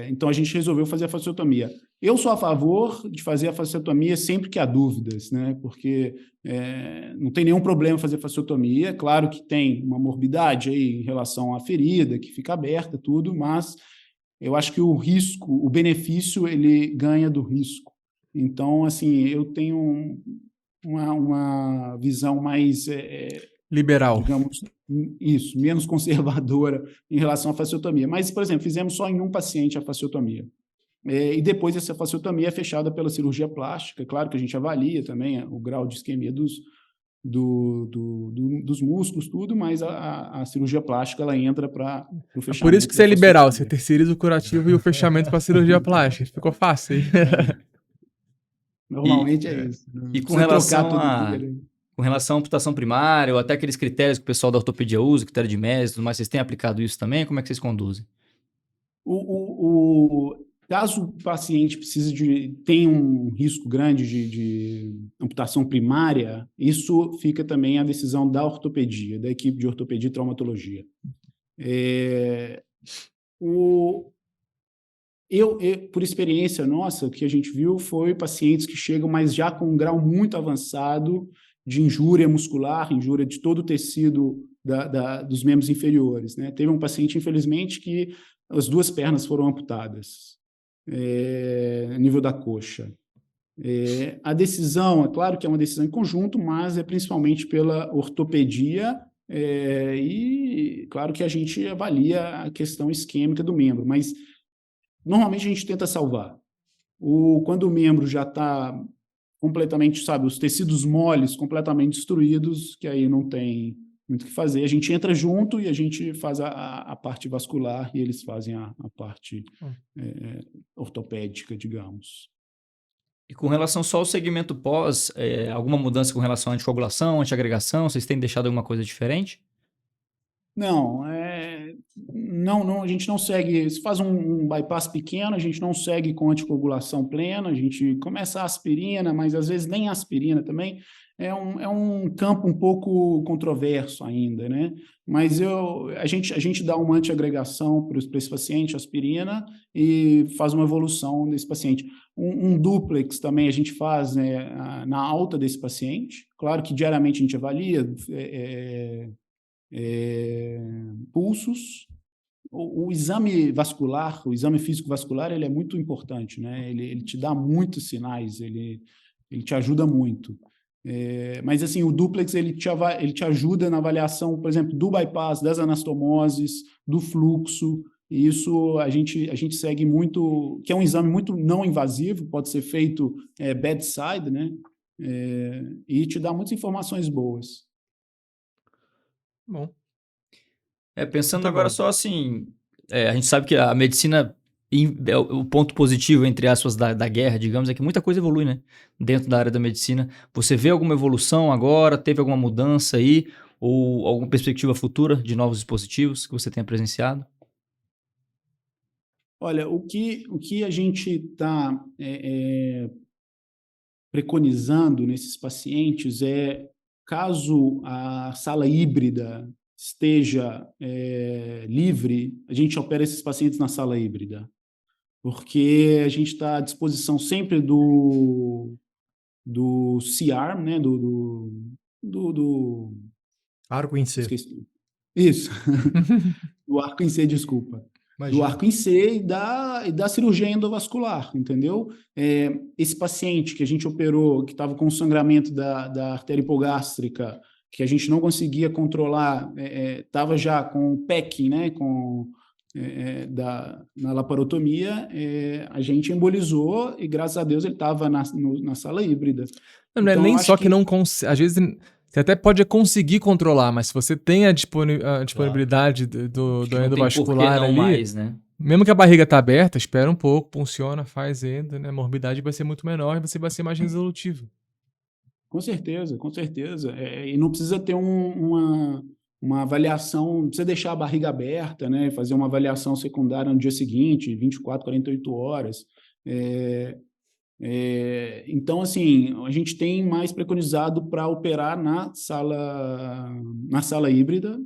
Speaker 3: Então a gente resolveu fazer a fasciotomia. Eu sou a favor de fazer a fasciotomia sempre que há dúvidas, né? Porque não tem nenhum problema fazer fasciotomia. Claro que tem uma morbidade aí em relação à ferida, que fica aberta, tudo, mas eu acho que o benefício, ele ganha do risco. Então, assim, eu tenho uma visão mais...
Speaker 4: liberal.
Speaker 3: Digamos, isso, menos conservadora em relação à fasciotomia. Mas, por exemplo, fizemos só em um paciente a fasciotomia. E depois essa fasciotomia é fechada pela cirurgia plástica. Claro que a gente avalia também o grau de isquemia dos músculos, tudo, mas a cirurgia plástica ela entra para o fechamento.
Speaker 4: Por isso que você é liberal, você terceiriza o curativo e o fechamento para a cirurgia plástica. Ficou fácil, hein?
Speaker 3: Normalmente é isso.
Speaker 5: E com relação à amputação primária, ou até aqueles critérios que o pessoal da ortopedia usa, critério de Médici, mas vocês têm aplicado isso também? Como é que vocês conduzem?
Speaker 3: Caso o paciente tenha um risco grande de amputação primária, isso fica também a decisão da ortopedia, da equipe de ortopedia e traumatologia. Por experiência nossa, o que a gente viu foi pacientes que chegam, mas já com um grau muito avançado de injúria muscular, injúria de todo o tecido dos membros inferiores, né? Teve um paciente, infelizmente, que as 2 pernas foram amputadas, a nível da coxa. A decisão, é claro que é uma decisão em conjunto, mas é principalmente pela ortopedia e, claro, que a gente avalia a questão isquêmica do membro, mas normalmente a gente tenta salvar. Quando o membro já está completamente, sabe, os tecidos moles completamente destruídos, que aí não tem muito o que fazer. A gente entra junto e a gente faz a parte vascular e eles fazem a parte ortopédica, digamos.
Speaker 5: E com relação só ao segmento pós, alguma mudança com relação à anticoagulação, antiagregação? Vocês têm deixado alguma coisa diferente?
Speaker 3: Não, não, a gente não segue. Se faz um bypass pequeno, a gente não segue com anticoagulação plena, a gente começa a aspirina, mas às vezes nem aspirina também. É um campo um pouco controverso ainda, né? Mas a gente dá uma antiagregação para esse paciente, aspirina, e faz uma evolução desse paciente. Um duplex também a gente faz, né, na alta desse paciente. Claro que diariamente a gente avalia pulsos. O exame vascular, o exame físico vascular, ele é muito importante, né? Ele te dá muitos sinais, ele te ajuda muito. Mas assim, o duplex ele te ajuda na avaliação, por exemplo, do bypass, das anastomoses, do fluxo. E isso a gente segue muito, que é um exame muito não invasivo, pode ser feito bedside, né? E te dá muitas informações boas.
Speaker 4: Bom.
Speaker 5: Pensando
Speaker 4: Muito
Speaker 5: agora
Speaker 4: bom.
Speaker 5: só assim, a gente sabe que a medicina, o ponto positivo, entre aspas, da guerra, digamos, é que muita coisa evolui, né? Dentro da área da medicina. Você vê alguma evolução agora? Teve alguma mudança aí? Ou alguma perspectiva futura de novos dispositivos que você tenha presenciado?
Speaker 3: Olha, o que a gente está preconizando nesses pacientes caso a sala híbrida esteja livre, a gente opera esses pacientes na sala híbrida, porque a gente está à disposição sempre do C-arm, né, do
Speaker 2: Arco em C.
Speaker 3: esqueci. Isso, do arco em C, desculpa. Do
Speaker 2: Imagina.
Speaker 3: arco em C e da cirurgia endovascular, entendeu? Esse paciente que a gente operou, que estava com sangramento da artéria hipogástrica, que a gente não conseguia controlar, estava já com PEC, né, na laparotomia, a gente embolizou e, graças a Deus, ele estava na sala híbrida.
Speaker 4: Não é
Speaker 3: Então,
Speaker 4: nem
Speaker 3: eu
Speaker 4: só
Speaker 3: acho
Speaker 4: que não consegue. Às vezes você até pode conseguir controlar, mas se você tem a disponibilidade do
Speaker 5: Que não tem por que
Speaker 4: endovascular
Speaker 5: não
Speaker 4: ali,
Speaker 5: mais, né?
Speaker 4: mesmo que a barriga tá aberta, espera um pouco, funciona, faz endo, né? A morbidade vai ser muito menor e você vai ser mais resolutivo.
Speaker 3: Com certeza, com certeza. E não precisa ter uma avaliação, não precisa deixar a barriga aberta, né? Fazer uma avaliação secundária no dia seguinte, 24, 48 horas. Então, assim, a gente tem mais preconizado para operar na sala híbrida.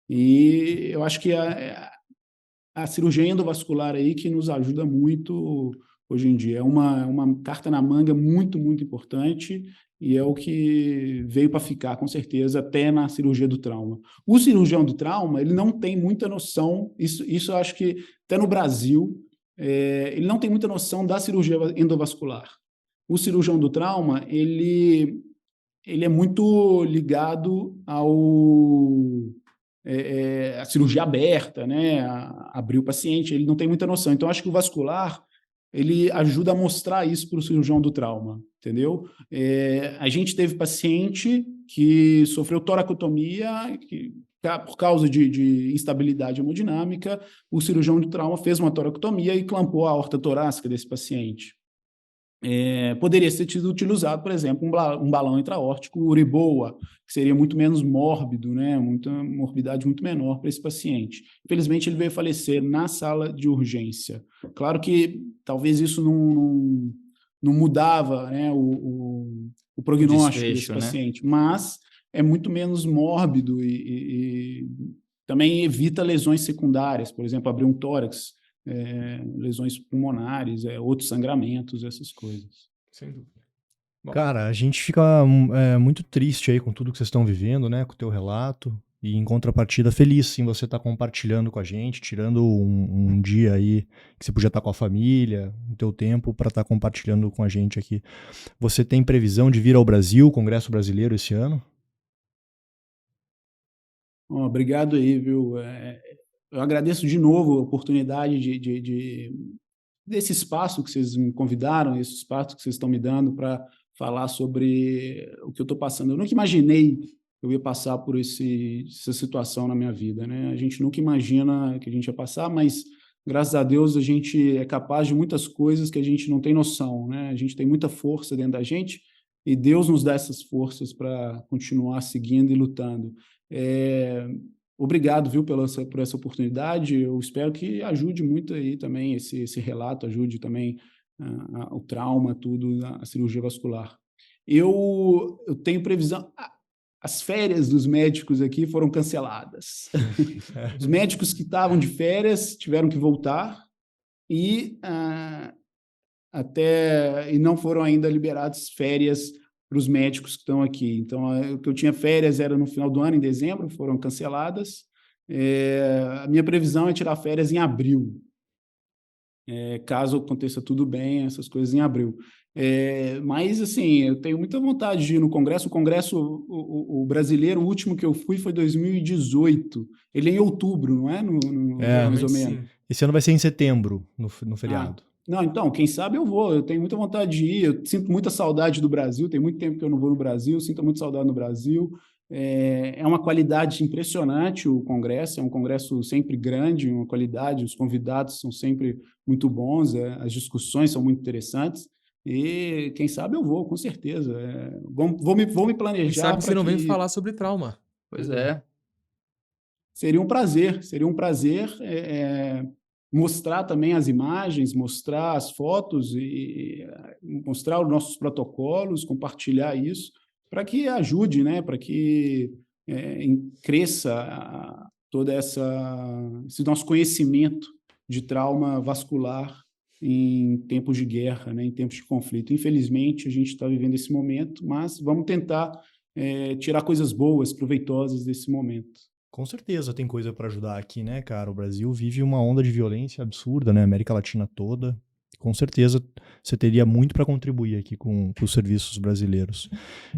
Speaker 3: E eu acho que a cirurgia endovascular aí que nos ajuda muito hoje em dia. É uma carta na manga muito, muito importante e é o que veio para ficar, com certeza, até na cirurgia do trauma. O cirurgião do trauma, ele não tem muita noção, isso eu acho que até no Brasil, ele não tem muita noção da cirurgia endovascular. O cirurgião do trauma, ele é muito ligado a cirurgia aberta, né? Abrir o paciente, ele não tem muita noção. Então, acho que o vascular, ele ajuda a mostrar isso para o cirurgião do trauma, entendeu? A gente teve paciente que sofreu toracotomia, por causa de instabilidade hemodinâmica, o cirurgião do trauma fez uma toracotomia e clampou a aorta torácica desse paciente. Poderia ser sido utilizado, por exemplo, um balão intraórtico Uriboa, que seria muito menos mórbido, né? Muita morbidade muito menor para esse paciente. Infelizmente, ele veio falecer na sala de urgência. Claro que talvez isso não mudava, né, o prognóstico
Speaker 5: desfecho,
Speaker 3: desse paciente, né? Mas é muito menos mórbido e também evita lesões secundárias, por exemplo, abrir um tórax, lesões pulmonares, outros sangramentos, essas coisas.
Speaker 4: Sem dúvida. Bom.
Speaker 2: Cara, a gente fica muito triste aí com tudo que vocês estão vivendo, né, com o teu relato, e em contrapartida feliz sim você tá compartilhando com a gente, tirando um dia aí que você podia estar com a família, o teu tempo para estar compartilhando com a gente aqui. Você tem previsão de vir ao Brasil, Congresso Brasileiro esse ano?
Speaker 3: Obrigado aí, viu? Eu agradeço de novo a oportunidade de desse espaço que vocês me convidaram, esse espaço que vocês estão me dando para falar sobre o que eu estou passando. Eu nunca imaginei que eu ia passar por essa situação na minha vida, né? A gente nunca imagina que a gente ia passar, mas graças a Deus a gente é capaz de muitas coisas que a gente não tem noção, né? A gente tem muita força dentro da gente e Deus nos dá essas forças para continuar seguindo e lutando. Obrigado, viu, por essa oportunidade. Eu espero que ajude muito aí também esse relato, ajude também o trauma, tudo, a cirurgia vascular. Eu tenho previsão. As férias dos médicos aqui foram canceladas. Os médicos que estavam de férias tiveram que voltar e não foram ainda liberadas férias para os médicos que estão aqui. Então, o que eu tinha férias era no final do ano, em dezembro, foram canceladas. A minha previsão é tirar férias em abril. Caso aconteça tudo bem, essas coisas em abril. Mas, assim, eu tenho muita vontade de ir no Congresso. O Congresso, o brasileiro, o último que eu fui foi 2018. Ele é em outubro, não é? Mais ou menos.
Speaker 4: Sim.
Speaker 2: Esse ano vai ser em setembro, no feriado.
Speaker 3: Não, então, quem sabe eu vou. Eu tenho muita vontade de ir. Eu sinto muita saudade do Brasil. Tem muito tempo que eu não vou no Brasil. Sinto muita saudade no Brasil. É uma qualidade impressionante o Congresso. É um congresso sempre grande, uma qualidade. Os convidados são sempre muito bons. As discussões são muito interessantes. E quem sabe eu vou, com certeza. Vou me planejar.
Speaker 4: Quem sabe você não vem falar sobre trauma.
Speaker 5: Pois é.
Speaker 3: Seria um prazer. Mostrar também as imagens, mostrar as fotos e mostrar os nossos protocolos, compartilhar isso, para que ajude, né? Para que cresça todo esse nosso conhecimento de trauma vascular em tempos de guerra, né? Em tempos de conflito. Infelizmente, a gente está vivendo esse momento, mas vamos tentar tirar coisas boas, proveitosas desse momento.
Speaker 2: Com certeza tem coisa para ajudar aqui, né, cara? O Brasil vive uma onda de violência absurda, né? A América Latina toda. Com certeza você teria muito para contribuir aqui com os serviços brasileiros.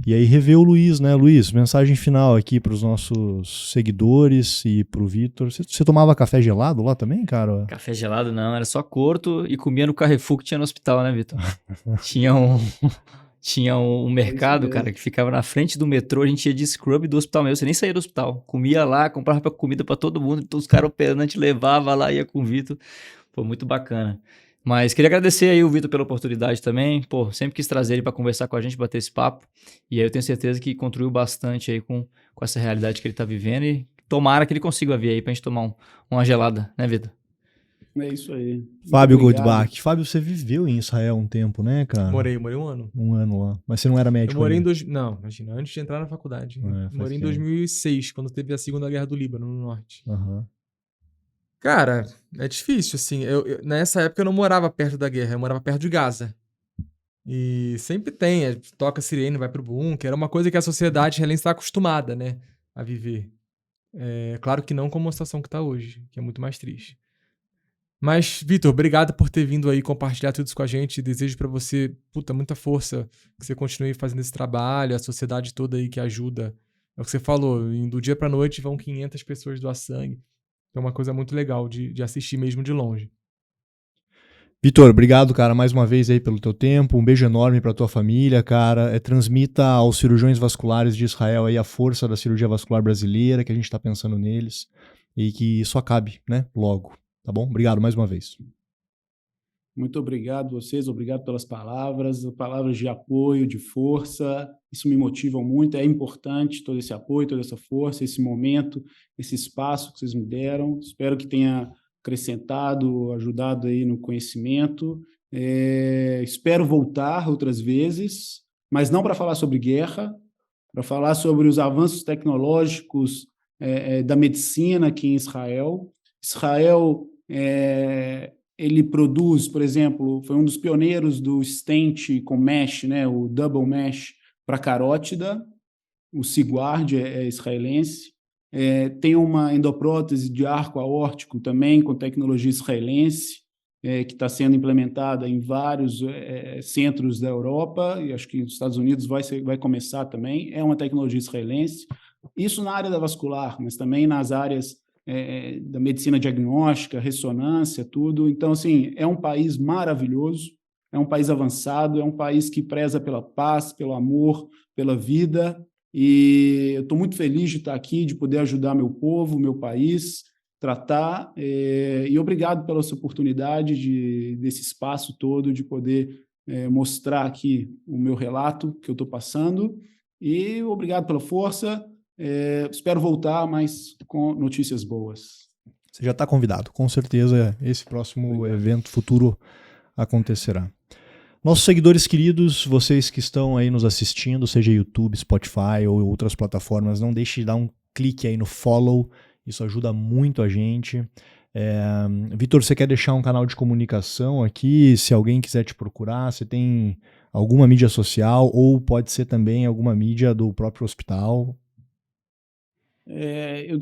Speaker 2: E aí rever o Luiz, né? Luiz, mensagem final aqui para os nossos seguidores e para o Vitor. Você tomava café gelado lá também, cara?
Speaker 5: Café gelado não, era só corto e comia no Carrefour que tinha no hospital, né, Vitor? Tinha um mercado, cara, que ficava na frente do metrô, a gente ia de scrub do hospital mesmo, você nem saía do hospital. Comia lá, comprava comida pra todo mundo, então os caras operantes levavam lá, ia com o Vitor. Foi muito bacana. Mas queria agradecer aí o Vitor pela oportunidade também. Pô, sempre quis trazer ele pra conversar com a gente, bater esse papo. E aí eu tenho certeza que contribuiu bastante aí com essa realidade que ele tá vivendo e tomara que ele consiga vir aí pra gente tomar uma gelada, né, Vitor?
Speaker 3: É isso aí.
Speaker 2: Fábio Goldbach. Fábio, você viveu em Israel um tempo, né, cara?
Speaker 4: Morei um ano.
Speaker 2: Um ano lá. Mas você não era médico?
Speaker 4: Eu morei Não, imagina, antes de entrar na faculdade. Morei em
Speaker 2: tempo.
Speaker 4: 2006, quando teve a Segunda Guerra do Líbano, no norte.
Speaker 2: Uhum.
Speaker 4: Cara, é difícil, assim. Nessa época eu não morava perto da guerra, eu morava perto de Gaza. E sempre tem, toca sirene, vai pro bunker. Era uma coisa que a sociedade israelense está acostumada, né, a viver. Claro que não como a situação que tá hoje, que é muito mais triste. Mas, Vitor, obrigado por ter vindo aí compartilhar tudo isso com a gente. Desejo pra você, muita força, que você continue fazendo esse trabalho, a sociedade toda aí que ajuda. É o que você falou, do dia pra noite vão 500 pessoas doar sangue. É uma coisa muito legal de assistir mesmo de longe.
Speaker 2: Vitor, obrigado, cara, mais uma vez aí pelo teu tempo. Um beijo enorme pra tua família, cara. Transmita aos cirurgiões vasculares de Israel aí a força da cirurgia vascular brasileira, que a gente tá pensando neles. E que isso acabe, né, logo. Tá bom? Obrigado mais uma vez.
Speaker 3: Muito obrigado a vocês, obrigado pelas palavras de apoio, de força. Isso me motiva muito, é importante todo esse apoio, toda essa força, esse momento, esse espaço que vocês me deram. Espero que tenha acrescentado, ajudado aí no conhecimento. Espero voltar outras vezes, mas não para falar sobre guerra, para falar sobre os avanços tecnológicos da medicina aqui em Israel. Israel, ele produz, por exemplo, foi um dos pioneiros do stent com mesh, né, o double mesh para carótida, o Sigward é israelense, tem uma endoprótese de arco aórtico também com tecnologia israelense, que está sendo implementada em vários centros da Europa, e acho que nos Estados Unidos vai começar também, é uma tecnologia israelense. Isso na área da vascular, mas também nas áreas da medicina diagnóstica, ressonância, tudo. Então, assim, é um país maravilhoso, é um país avançado, é um país que preza pela paz, pelo amor, pela vida, e eu estou muito feliz de estar aqui, de poder ajudar meu povo, meu país, tratar, e obrigado pela essa oportunidade desse espaço todo, de poder mostrar aqui o meu relato que eu estou passando, e obrigado pela força. Espero voltar, mas com notícias boas.
Speaker 2: Você já está convidado, com certeza esse próximo evento futuro acontecerá. Nossos seguidores queridos, vocês que estão aí nos assistindo, seja YouTube, Spotify ou outras plataformas, não deixe de dar um clique aí no follow, isso ajuda muito a gente. Vitor, você quer deixar um canal de comunicação aqui? Se alguém quiser te procurar, você tem alguma mídia social ou pode ser também alguma mídia do próprio hospital?
Speaker 3: Eu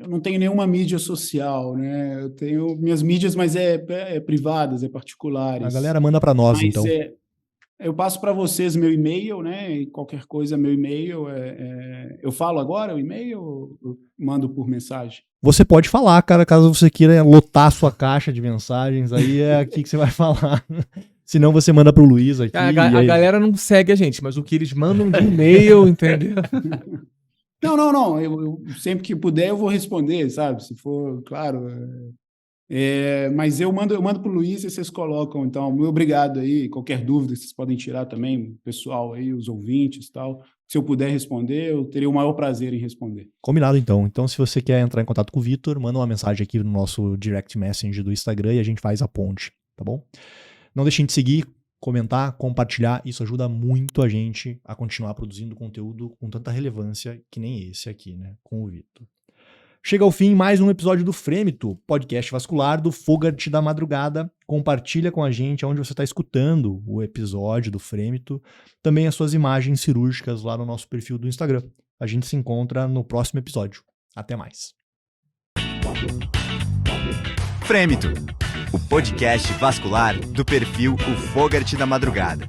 Speaker 3: não tenho nenhuma mídia social, né? Eu tenho minhas mídias, mas privadas, particulares.
Speaker 2: A galera manda para nós,
Speaker 3: mas,
Speaker 2: então.
Speaker 3: Eu passo para vocês meu e-mail, né? E qualquer coisa, meu e-mail. Eu falo agora o e-mail ou eu mando por mensagem?
Speaker 2: Você pode falar, cara, caso você queira lotar a sua caixa de mensagens, aí é aqui que você vai falar. Senão você manda pro Luiz aqui.
Speaker 4: A galera não segue a gente, mas o que eles mandam de e-mail, entendeu?
Speaker 3: Não. Eu sempre que puder eu vou responder, sabe? Se for, claro. Mas eu mando pro Luiz e vocês colocam. Então, muito obrigado aí. Qualquer dúvida vocês podem tirar também, o pessoal aí, os ouvintes e tal. Se eu puder responder, eu teria o maior prazer em responder.
Speaker 2: Combinado, então. Então, se você quer entrar em contato com o Vitor, manda uma mensagem aqui no nosso direct message do Instagram e a gente faz a ponte, tá bom? Não deixem de seguir, comentar, compartilhar. Isso ajuda muito a gente a continuar produzindo conteúdo com tanta relevância que nem esse aqui, né? Com o Vitor. Chega ao fim mais um episódio do Frêmito, podcast vascular do Fogart da Madrugada. Compartilha com a gente onde você está escutando o episódio do Frêmito. Também as suas imagens cirúrgicas lá no nosso perfil do Instagram. A gente se encontra no próximo episódio. Até mais.
Speaker 1: Frêmito, o podcast vascular do perfil O Fogart da Madrugada.